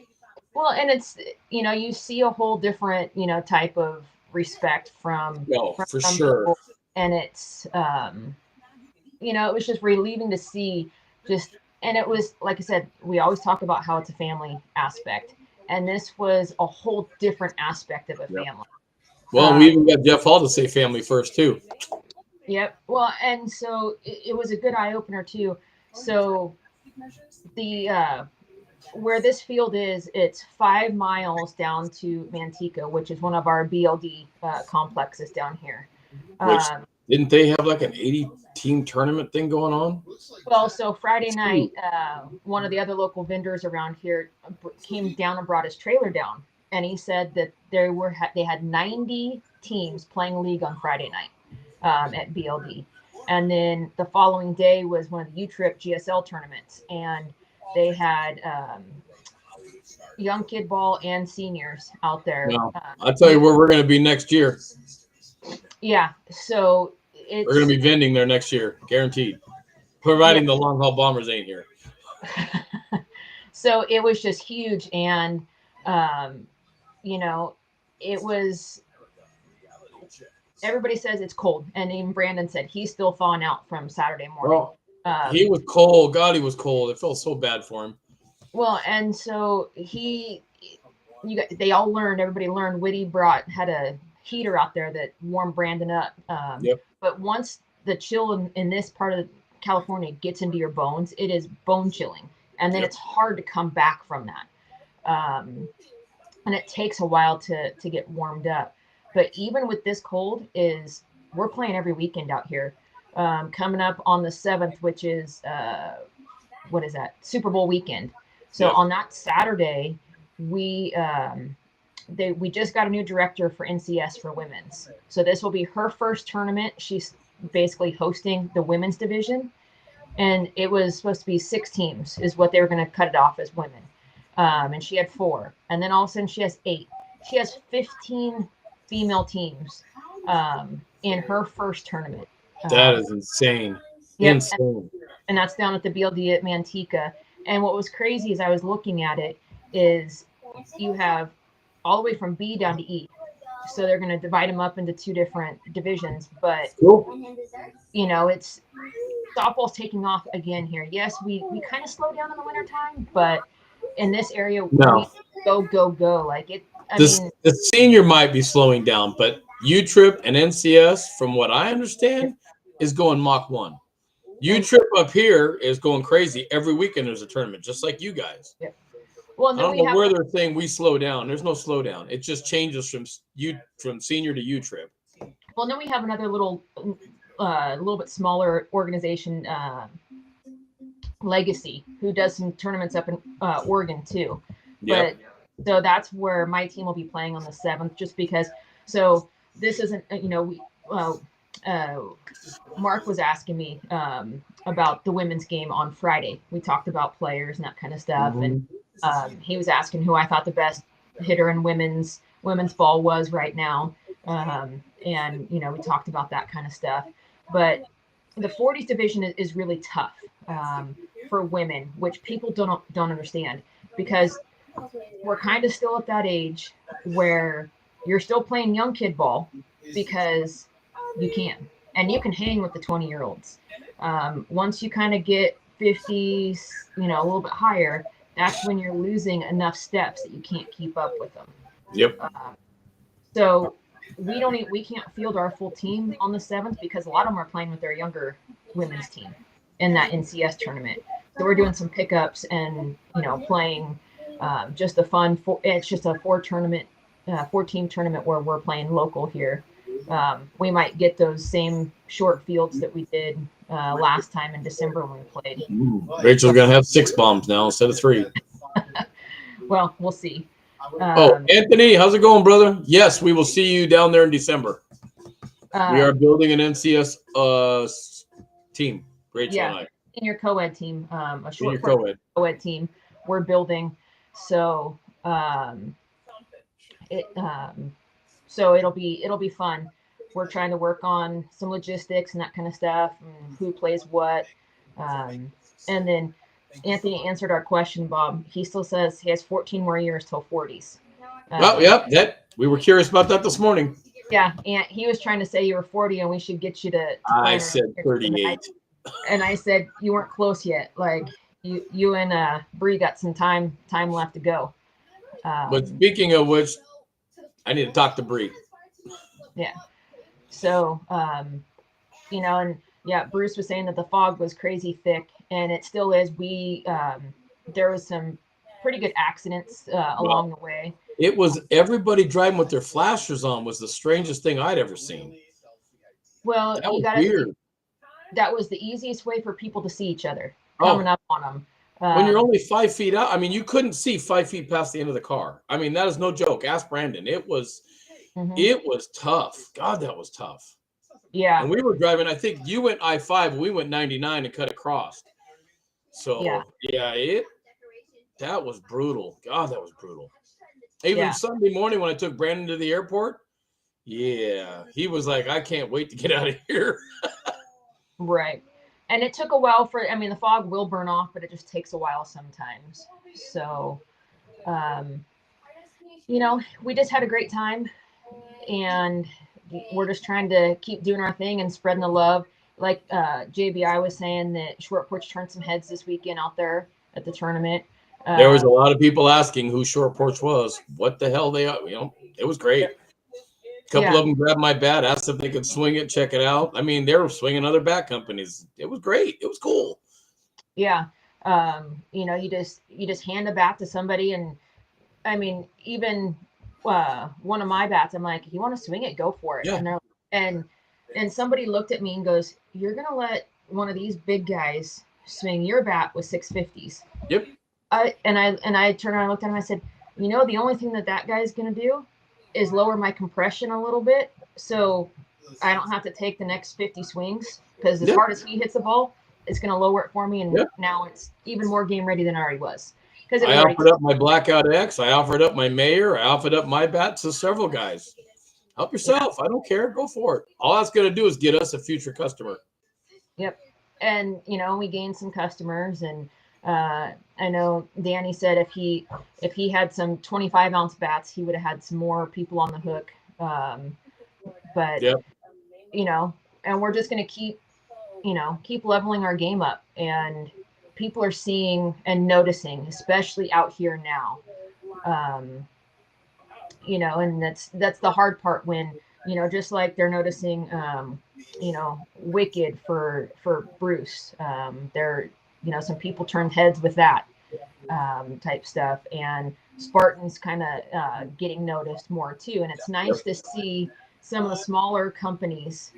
Well, and it's, you see a whole different, type of respect from for some sure. people. And it's, it was just relieving to see and it was, like I said, we always talk about how it's a family aspect. And this was a whole different aspect of a family. Well, we even got Jeff Hall to say family first, too. Yep. Well, and so it was a good eye opener, too. So where this field is, it's 5 miles down to Manteca, which is one of our BLD complexes down here. Which, didn't they have like an 80-team tournament thing going on? Well, so Friday night, one of the other local vendors around here came down and brought his trailer down. And he said that they had 90 teams playing league on Friday night at BLD. And then the following day was one of the U-Trip GSL tournaments. And they had young kid ball and seniors out there. Well, I'll tell you where we're going to be next year. Yeah. So we're going to be vending there next year, guaranteed. Providing the long haul bombers ain't here. So it was just huge. And, it was, everybody says it's cold. And even Brandon said he's still thawing out from Saturday morning. Well, he was cold. God, he was cold. It felt so bad for him. Well, and so everybody learned Whitty had a heater out there that warmed Brandon up. But once the chill in this part of California gets into your bones, it is bone chilling. And then it's hard to come back from that. And it takes a while to get warmed up. But even with this cold, we're playing every weekend out here. Coming up on the 7th, which is, what is that? Super Bowl weekend. So on that Saturday, we just got a new director for NCS for women's. So this will be her first tournament. She's basically hosting the women's division. And it was supposed to be 6 teams is what they were going to cut it off as women. And she had 4. And then all of a sudden she has 8. She has 15 female teams in her first tournament. That is insane. Yep. Insane. And that's down at the BLD at Manteca. And what was crazy as I was looking at it is you have all the way from B down to E. So they're going to divide them up into 2 different divisions. But, it's softball's taking off again here. Yes, we kind of slow down in the wintertime, but in this area, we go. Like it. The senior might be slowing down, but U-Trip and NCS, from what I understand, is going Mach 1. U-Trip up here is going crazy. Every weekend there's a tournament, just like you guys. Yep. Well, I don't know where they're saying we slow down. There's no slowdown. It just changes from senior to U-Trip. Well, then we have another little bit smaller organization, Legacy, who does some tournaments up in Oregon too. Yep. But so that's where my team will be playing on the 7th, just because. So this isn't, Mark was asking me about the women's game on Friday. We talked about players and that kind of stuff, and he was asking who I thought the best hitter in women's ball was right now, and we talked about that kind of stuff. But the 40s division is really tough for women, which people don't understand, because we're kind of still at that age where you're still playing young kid ball because you can, and you can hang with the 20-year-olds. Once you kind of get 50s, a little bit higher, that's when you're losing enough steps that you can't keep up with them. Yep. So we can't field our full team on the 7th because a lot of them are playing with their younger women's team in that NCS tournament. So we're doing some pickups and playing just a fun. It's just a 4-team tournament where we're playing local here. We might get those same short fields that we did last time in December when we played. Rachel's gonna have 6 bombs now instead of 3. Well, we'll see. Anthony, how's it going, brother? Yes, we will see you down there in December. We are building an NCS team. Rachel and I. In your co-ed team, a short co-ed team, we're building. So so it'll be fun. We're trying to work on some logistics and that kind of stuff, and who plays what. And then Anthony answered our question, Bob. He still says he has 14 more years till 40s. We were curious about that this morning. Yeah, and he was trying to say you were 40 and we should get you to I said 38. And I said you weren't close yet. Like you and Bree got some time left to go. But speaking of which, I need to talk to Bree. Yeah. So and yeah, Bruce was saying that the fog was crazy thick, and it still is. There was some pretty good accidents along the way. It was everybody driving with their flashers on was the strangest thing I'd ever seen. Well, that was weird. That was the easiest way for people to see each other coming up on them. When you're only 5 feet out, I mean, you couldn't see 5 feet past the end of the car. I mean, that is no joke. Ask Brandon. It was tough. God, that was tough. Yeah. And we were driving, I think you went I-5, we went 99 and cut across. So, that was brutal. God, that was brutal. Even Sunday morning when I took Brandon to the airport, he was like, I can't wait to get out of here. Right. And it took a while the fog will burn off, but it just takes a while sometimes. So, we just had a great time, and we're just trying to keep doing our thing and spreading the love. Like JBI was saying that Short Porch turned some heads this weekend out there at the tournament. There was a lot of people asking who Short Porch was. What the hell they are? It was great. A couple of them grabbed my bat, asked if they could swing it, check it out. I mean, they were swinging other bat companies. It was great. It was cool. Yeah. You just hand a bat to somebody, and I mean, even one of my bats, I'm like, you want to swing it, go for it. Yeah. And somebody looked at me and goes, you're gonna let one of these big guys swing your bat with 650s? Yep. I turned around and looked at him. I said, the only thing that guy's gonna do is lower my compression a little bit, so I don't have to take the next 50 swings, because as hard as he hits the ball, it's going to lower it for me, and now it's even more game ready than it already was. Because I offered up my Blackout X, I offered up my Mayor, I offered up my bats to several guys. Help yourself. I don't care. Go for it. All that's going to do is get us a future customer. Yep. And we gained some customers, and I know Danny said if he had some 25-ounce bats, he would have had some more people on the hook. But and we're just going to keep leveling our game up, and people are seeing and noticing, especially out here now. And that's the hard part when, just like they're noticing, Wicked for Bruce. Some people turned heads with that type stuff, and Spartan's kind of getting noticed more too. And it's nice to see some of the smaller companies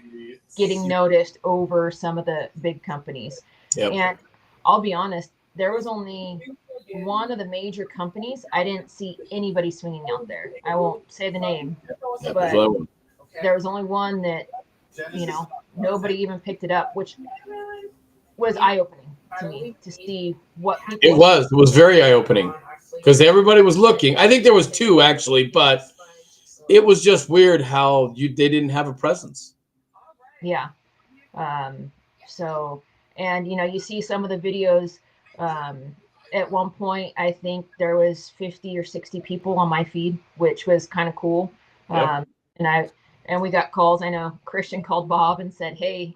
getting noticed over some of the big companies. Yep. And I'll be honest, there was only one of the major companies I didn't see anybody swinging out there. I won't say the name, but there was only one that nobody even picked it up, which was eye-opening to me to see what people. It was very eye-opening because everybody was looking. I think there was 2 actually, but it was just weird how they didn't have a presence. Yeah. So, and you see some of the videos. At one point, I think there was 50 or 60 people on my feed, which was kind of cool. Yep. And we got calls. I know Christian called Bob and said, "Hey,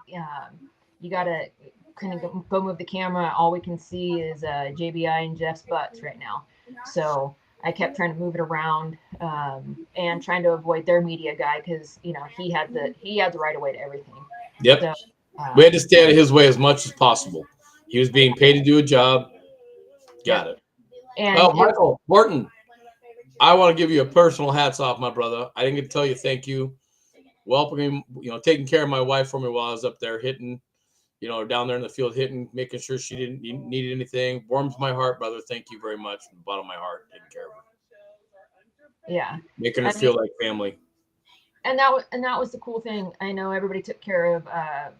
you gotta kind of go move the camera. All we can see is JBI and Jeff's butts right now." So I kept trying to move it around and trying to avoid their media guy because he had the right of way to everything. Yep. So, We had to stay out of his way as much as possible. He was being paid to do a job. Got it. And Well, Michael Morton, I want to give you a personal hats off, my brother. I didn't get to tell you thank you. Welcoming, taking care of my wife for me while I was up there hitting, down there in the field hitting, making sure she didn't need anything. Warms my heart, brother. Thank you very much from the bottom of my heart. Taking care of her. Yeah. Making her feel like family. And that was the cool thing. I know everybody took care of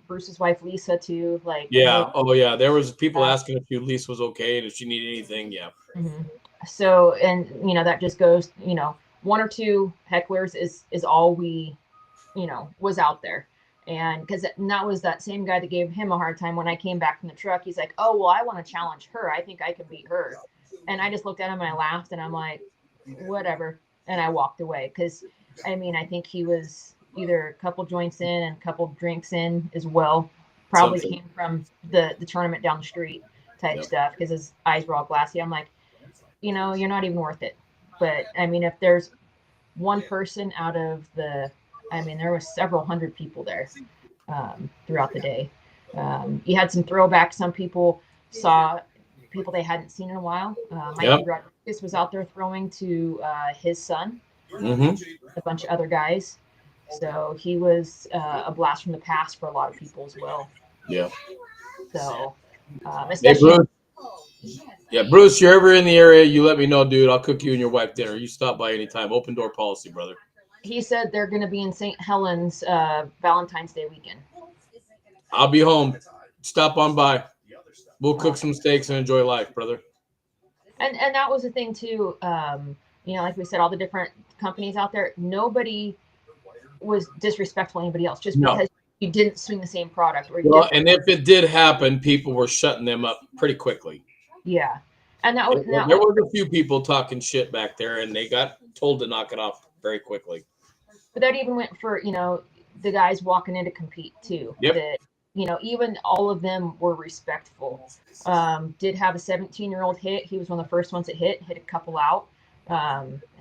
Bruce's wife Lisa too. Like There was people asking if Lisa was okay and if she needed anything. Yeah. Mm-hmm. So and that just goes one or two hecklers is all we was out there. And because that was that same guy that gave him a hard time when I came back from the truck. He's like, oh well, I want to challenge her. I think I can beat her. And I just looked at him and I laughed and I'm like, whatever. And I walked away because I think he was either a couple joints in and a couple drinks in as well. Probably came from the tournament down the street type stuff because his eyes were all glassy. I'm like, you're not even worth it. But if there's one person out of there was several hundred people there throughout the day. You had some throwbacks. Some people saw people they hadn't seen in a while. Mikey Rodriguez was out there throwing to his son, a bunch of other guys. So he was a blast from the past for a lot of people as well. Yeah. So, especially. Yeah, Bruce, you're ever in the area, you let me know, dude. I'll cook you and your wife dinner. You stop by anytime. Open door policy, brother. He said they're going to be in St. Helens Valentine's Day weekend. I'll be home. Stop on by. We'll cook some steaks and enjoy life, brother. And that was the thing too. Like we said, all the different companies out there, nobody was disrespectful to anybody else just because you didn't swing the same product. And if it did happen, people were shutting them up pretty quickly. Yeah. And there was a few people talking shit back there, and they got told to knock it off very quickly. But that even went for, the guys walking in to compete too. Yep. That, even all of them were respectful. Did have a 17-year-old hit. He was one of the first ones that hit a couple out.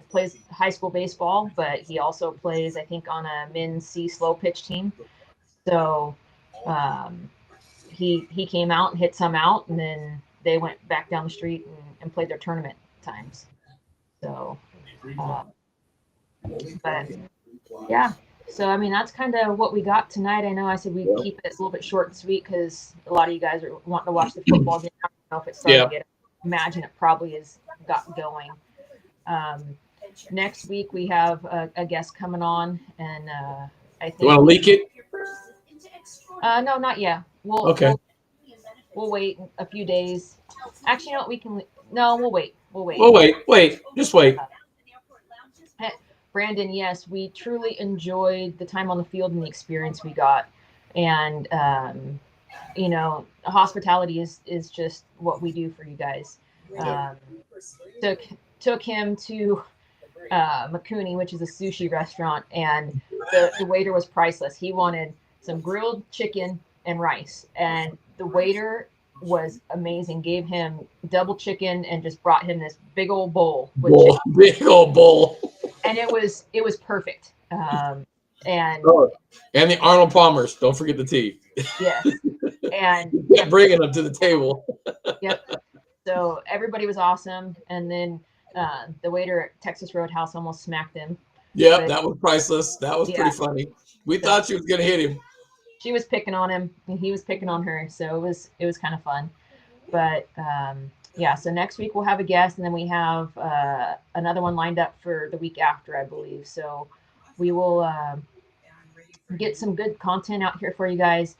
Plays high school baseball, but he also plays, I think, on a men's C slow pitch team. So he came out and hit some out, and then they went back down the street and played their tournament times. So, but yeah. So, that's kind of what we got tonight. I know I said we'd keep it a little bit short and sweet because a lot of you guys are wanting to watch the football game. I don't know if it's starting to get, imagine it probably has got going. Next week we have a guest coming on, and I think. You want to leak it? No, not yet. We'll wait a few days. Actually, you know what? We can. No, we'll wait. Wait. Just wait. Brandon, yes, we truly enjoyed the time on the field and the experience we got. And, hospitality is just what we do for you guys. Took him to Makuni, which is a sushi restaurant, and the waiter was priceless. He wanted some grilled chicken and rice, and the waiter was amazing. Gave him double chicken and just brought him this big old bowl with chicken. Big old bowl. And it was perfect. And the Arnold Palmers. Don't forget the tea. Yes. And bringing them to the table. Yep. So everybody was awesome. And then the waiter at Texas Roadhouse almost smacked him. Yeah, that was priceless. That was pretty funny. We thought she was gonna hit him. She was picking on him, and he was picking on her. So it was kind of fun. But so next week we'll have a guest, and then we have another one lined up for the week after, I believe. So we will get some good content out here for you guys.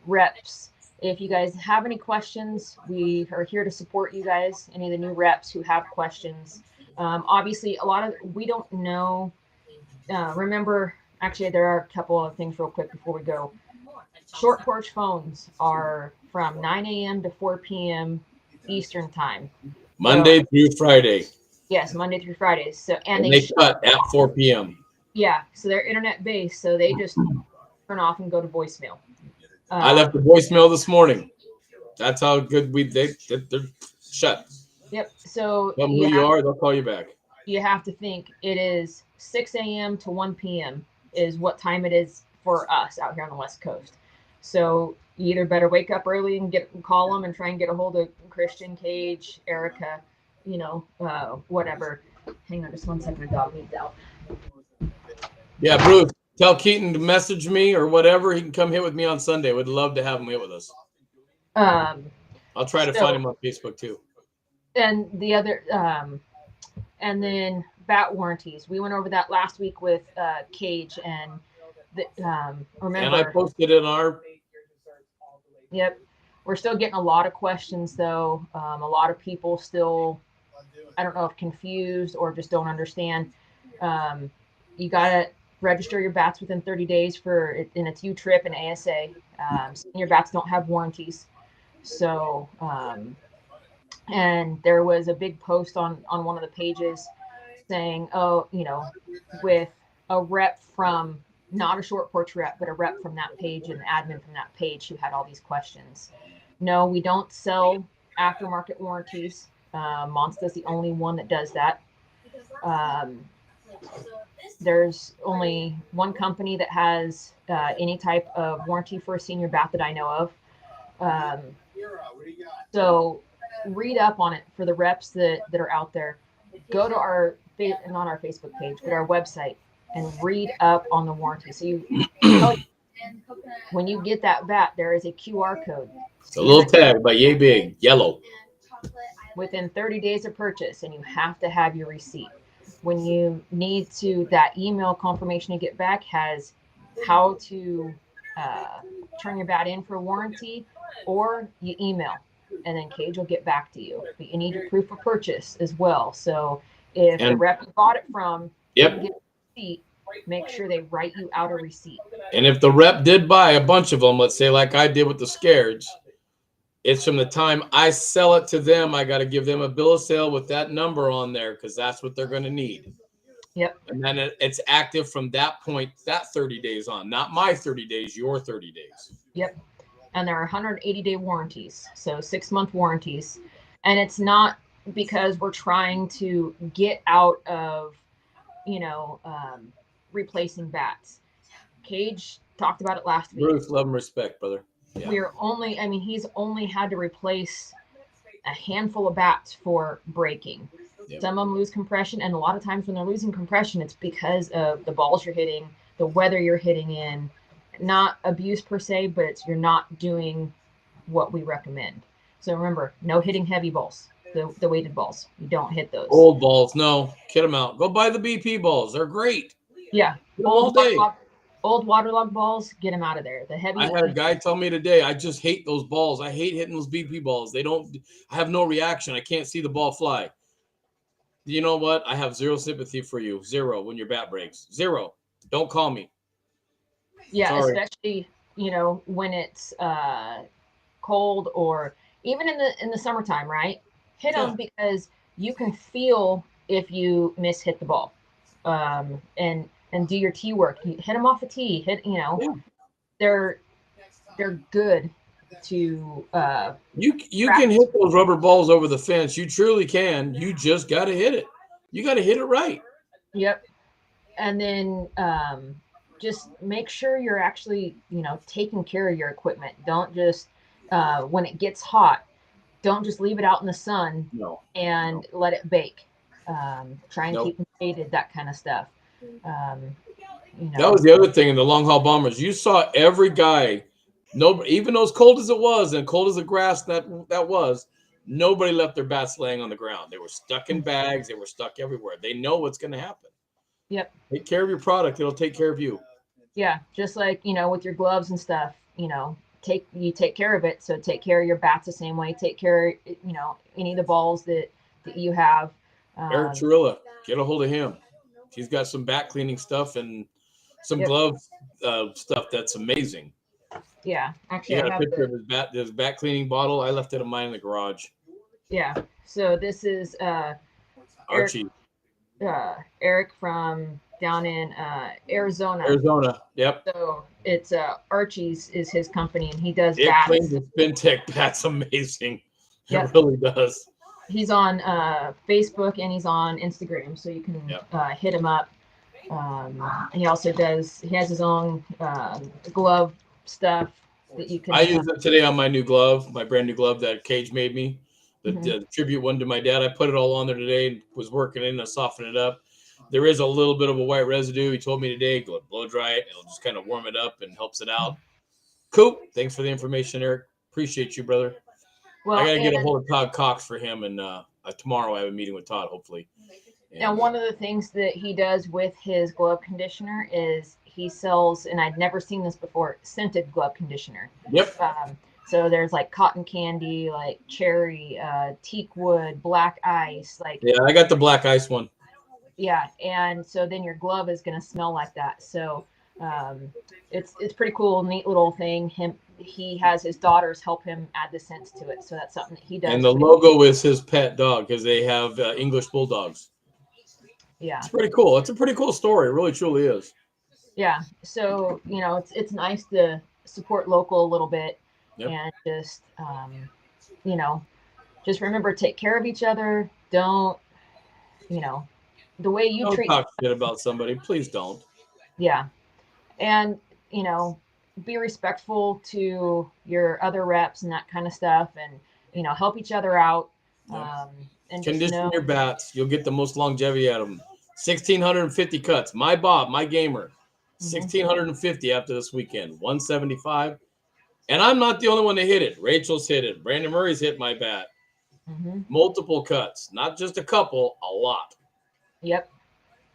Reps, if you guys have any questions, we are here to support you guys. Any of the new reps who have questions. Obviously, we don't know. Remember, actually, there are a couple of things real quick before we go. Short porch phones are from 9 a.m. to 4 p.m. Eastern time. Monday through Friday. Yes, Monday through Friday. So and they shut at 4 p.m. Yeah, so they're internet based, so they just turn off and go to voicemail. I left the voicemail this morning. That's how good they're shut. Yep. So Tell them who you are, they'll call you back. you have to think it is 6 a.m. to 1 p.m. is what time it is for us out here on the West Coast. So you either better wake up early and call them and try and get a hold of Christian, Cage, Erica, whatever. Hang on just 1 second, my dog needs out. Yeah, Bruce, tell Keaton to message me or whatever. He can come hit with me on Sunday. Would love to have him hit with us. I'll try to find him on Facebook too. And the other, and then bat warranties. We went over that last week with Cage, and remember. And I posted it on our. Yep, we're still getting a lot of questions though. A lot of people still, I don't know if confused or just don't understand. You gotta register your bats within 30 days and it's U-Trip and ASA. Your bats don't have warranties. So, and there was a big post on one of the pages saying, oh, with a rep from, not a short porch rep, but a rep from that page and admin from that page who had all these questions. No, we don't sell aftermarket warranties. Monsta's the only one that does that. There's only one company that has any type of warranty for a senior bat that I know of. So read up on it for the reps that are out there. Go to our, not our Facebook page, but our website and read up on the warranty. So when you get that bat, there is a QR code. It's a little tag about yay big, yellow. Within 30 days of purchase, and you have to have your receipt. When you need to, that email confirmation you get back has how to turn your bat in for warranty, or you email, and then Cage will get back to you. But you need your proof of purchase as well. So if the rep you bought it from, yep, get a receipt, make sure they write you out a receipt. And if the rep did buy a bunch of them, let's say like I did with the Scares, it's from the time I sell it to them, I got to give them a bill of sale with that number on there because that's what they're going to need. Yep. And then it's active from that point, that 30 days on, not my 30 days, your 30 days. Yep. And there are 180-day warranties, so 6-month warranties. And it's not because we're trying to get out of, replacing bats. Cage talked about it last week. Bruce, love and respect, brother. Yeah. He's only had to replace a handful of bats for breaking. Yep. Some of them lose compression, and a lot of times when they're losing compression, it's because of the balls you're hitting, the weather you're hitting in. Not abuse per se, but you're not doing what we recommend. So remember, no hitting heavy balls, the weighted balls. You don't hit those. Old balls, no. Get them out. Go buy the BP balls. They're great. Yeah. Old waterlogged balls, get them out of there. The heavy. I had a guy tell me today, I just hate those balls. I hate hitting those BP balls. I have no reaction. I can't see the ball fly. You know what? I have zero sympathy for you. Zero when your bat breaks. Zero. Don't call me. Yeah, sorry. Especially, when it's cold or even in the summertime, right? Hit them because you can feel if you hit the ball. And do your tee work. You hit them off a tee. They're good to. You can hit those rubber balls over the fence. You truly can. You just got to hit it. You got to hit it right. Yep. And then just make sure you're actually taking care of your equipment. Don't just when it gets hot, don't just leave it out in the sun and let it bake. Try and keep them shaded, that kind of stuff. That was the other thing in the long haul bombers. You saw every guy, even though as cold as it was and cold as the grass that was, nobody left their bats laying on the ground. They were stuck in bags. They were stuck everywhere. They know what's going to happen. Yep. Take care of your product. It'll take care of you. Yeah. Just like, with your gloves and stuff, take care of it. So take care of your bats the same way. Take care of, any of the balls that you have. Eric Chirilla, get a hold of him. He's got some bat cleaning stuff and some glove stuff that's amazing. Yeah, actually, he had a picture of his bat cleaning bottle. I left it of mine in the garage. Yeah. So this is Archie. Eric from down in Arizona. Arizona. Yep. So it's Archie's is his company, and he does it bats. Cleans the Spin Tech bats amazing. It really does. He's on Facebook and he's on Instagram, so you can hit him up. He also he has his own glove stuff that you can. I used it today on my new glove, my brand new glove that Cage made me, the tribute one to my dad. I put it all on there today and was working in to soften it up. There is a little bit of a white residue. He told me today, go blow dry it. It'll just kind of warm it up and helps it out. Cool. Thanks for the information, Eric. Appreciate you, brother. Well, I got to get a hold of Todd Cox for him. And tomorrow I have a meeting with Todd, hopefully. And one of the things that he does with his glove conditioner is he sells, and I'd never seen this before, scented glove conditioner. Yep. So there's like cotton candy, like cherry, teak wood, black ice. Yeah, I got the black ice one. Yeah, and so then your glove is going to smell like that. So it's pretty cool, neat little thing. He has his daughters help him add the scents to it. So that's something that he does. And the logo is his pet dog because they have English bulldogs. Yeah, it's pretty cool. It's a pretty cool story. It really, truly is. Yeah. So it's nice to support local a little bit, and just just remember, take care of each other. Don't the way you treat. Don't talk shit about somebody. Please don't. Yeah, and be respectful to your other reps and that kind of stuff, and help each other out. And condition your bats. You'll get the most longevity out of them. 1,650 cuts. My Bob, my gamer, 1,650 after this weekend. 175. And I'm not the only one that hit it. Rachel's hit it. Brandon Murray's hit my bat. Multiple cuts. Not just a couple, a lot. Yep.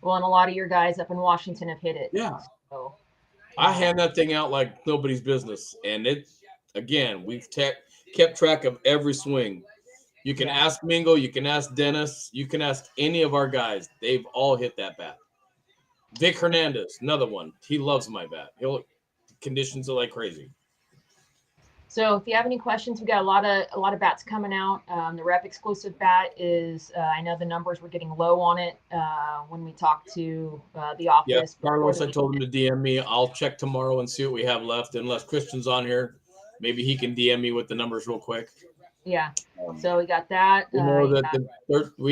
Well, and a lot of your guys up in Washington have hit it. Yeah. So, I hand that thing out like nobody's business. And we've kept track of every swing. You can ask Mingo, you can ask Dennis, you can ask any of our guys. They've all hit that bat. Vic Hernandez, another one. He loves my bat. Conditions are like crazy. So if you have any questions, we got a lot of bats coming out. The rep exclusive bat is I know the numbers were getting low on it when we talked to the office. Yeah, Carlos, I told him to DM me. I'll check tomorrow and see what we have left. Unless Christian's on here, maybe he can DM me with the numbers real quick. Yeah. So we got that. We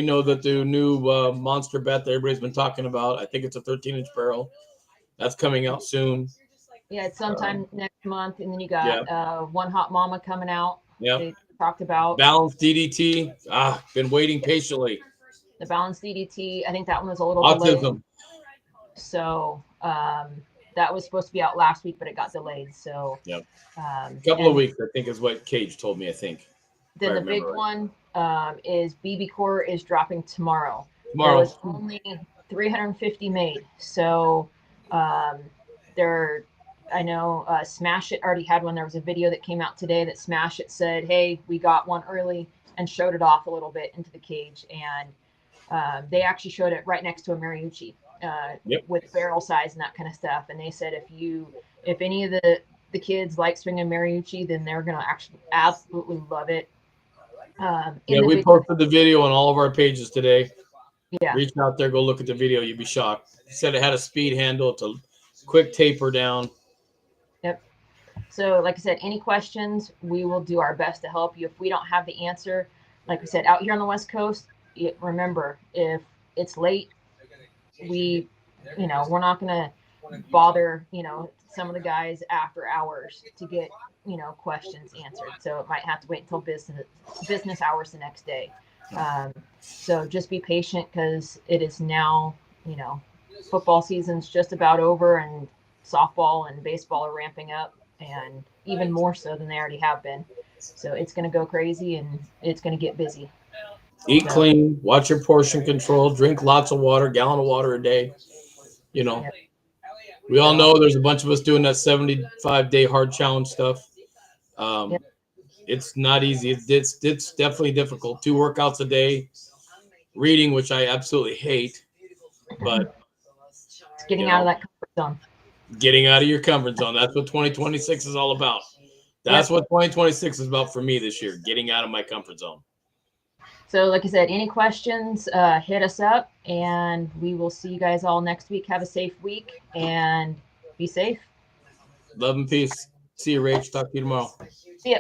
know that the new monster bat that everybody's been talking about. I think it's a 13-inch barrel. That's coming out soon. Yeah, it's sometime next month, and then you got One Hot Mama coming out. Yeah, they talked about balanced DDT. Been waiting patiently. The balanced DDT. I think that one was a little autism. Delayed. So that was supposed to be out last week, but it got delayed. So a couple of weeks, I think, is what Cage told me. I think. Then the big one is BB Core is dropping tomorrow. Tomorrow. There's only 350 made. So I know Smash It already had one. There was a video that came out today that Smash It said, hey, we got one early, and showed it off a little bit into the cage. And they actually showed it right next to a Mariucci with barrel size and that kind of stuff. And they said if any of the kids like swinging Mariucci, then they're going to actually absolutely love it. We posted the video on all of our pages today. Yeah. Reach out there, go look at the video. You'd be shocked. He said it had a speed handle to quick taper down. Yep. So like I said, any questions, we will do our best to help you. If we don't have the answer, like I said, out here on the West Coast, remember, if it's late, we're not going to bother, some of the guys after hours to get, questions answered. So it might have to wait until business hours the next day. So just be patient, because it is now, football season's just about over, and softball and baseball are ramping up, and even more so than they already have been. So it's going to go crazy, and it's going to get busy. Eat clean, watch your portion control, drink lots of water, gallon of water a day. We all know there's a bunch of us doing that 75-day hard challenge stuff. It's not easy. It's definitely difficult. 2 workouts a day, reading, which I absolutely hate, but it's getting out of that comfort zone. Getting out of your comfort zone. That's what 2026 is all about. That's what 2026 is about for me this year, getting out of my comfort zone. So like I said, any questions, hit us up, and we will see you guys all next week. Have a safe week, and be safe. Love and peace. See you, Rach. Talk to you tomorrow. See ya.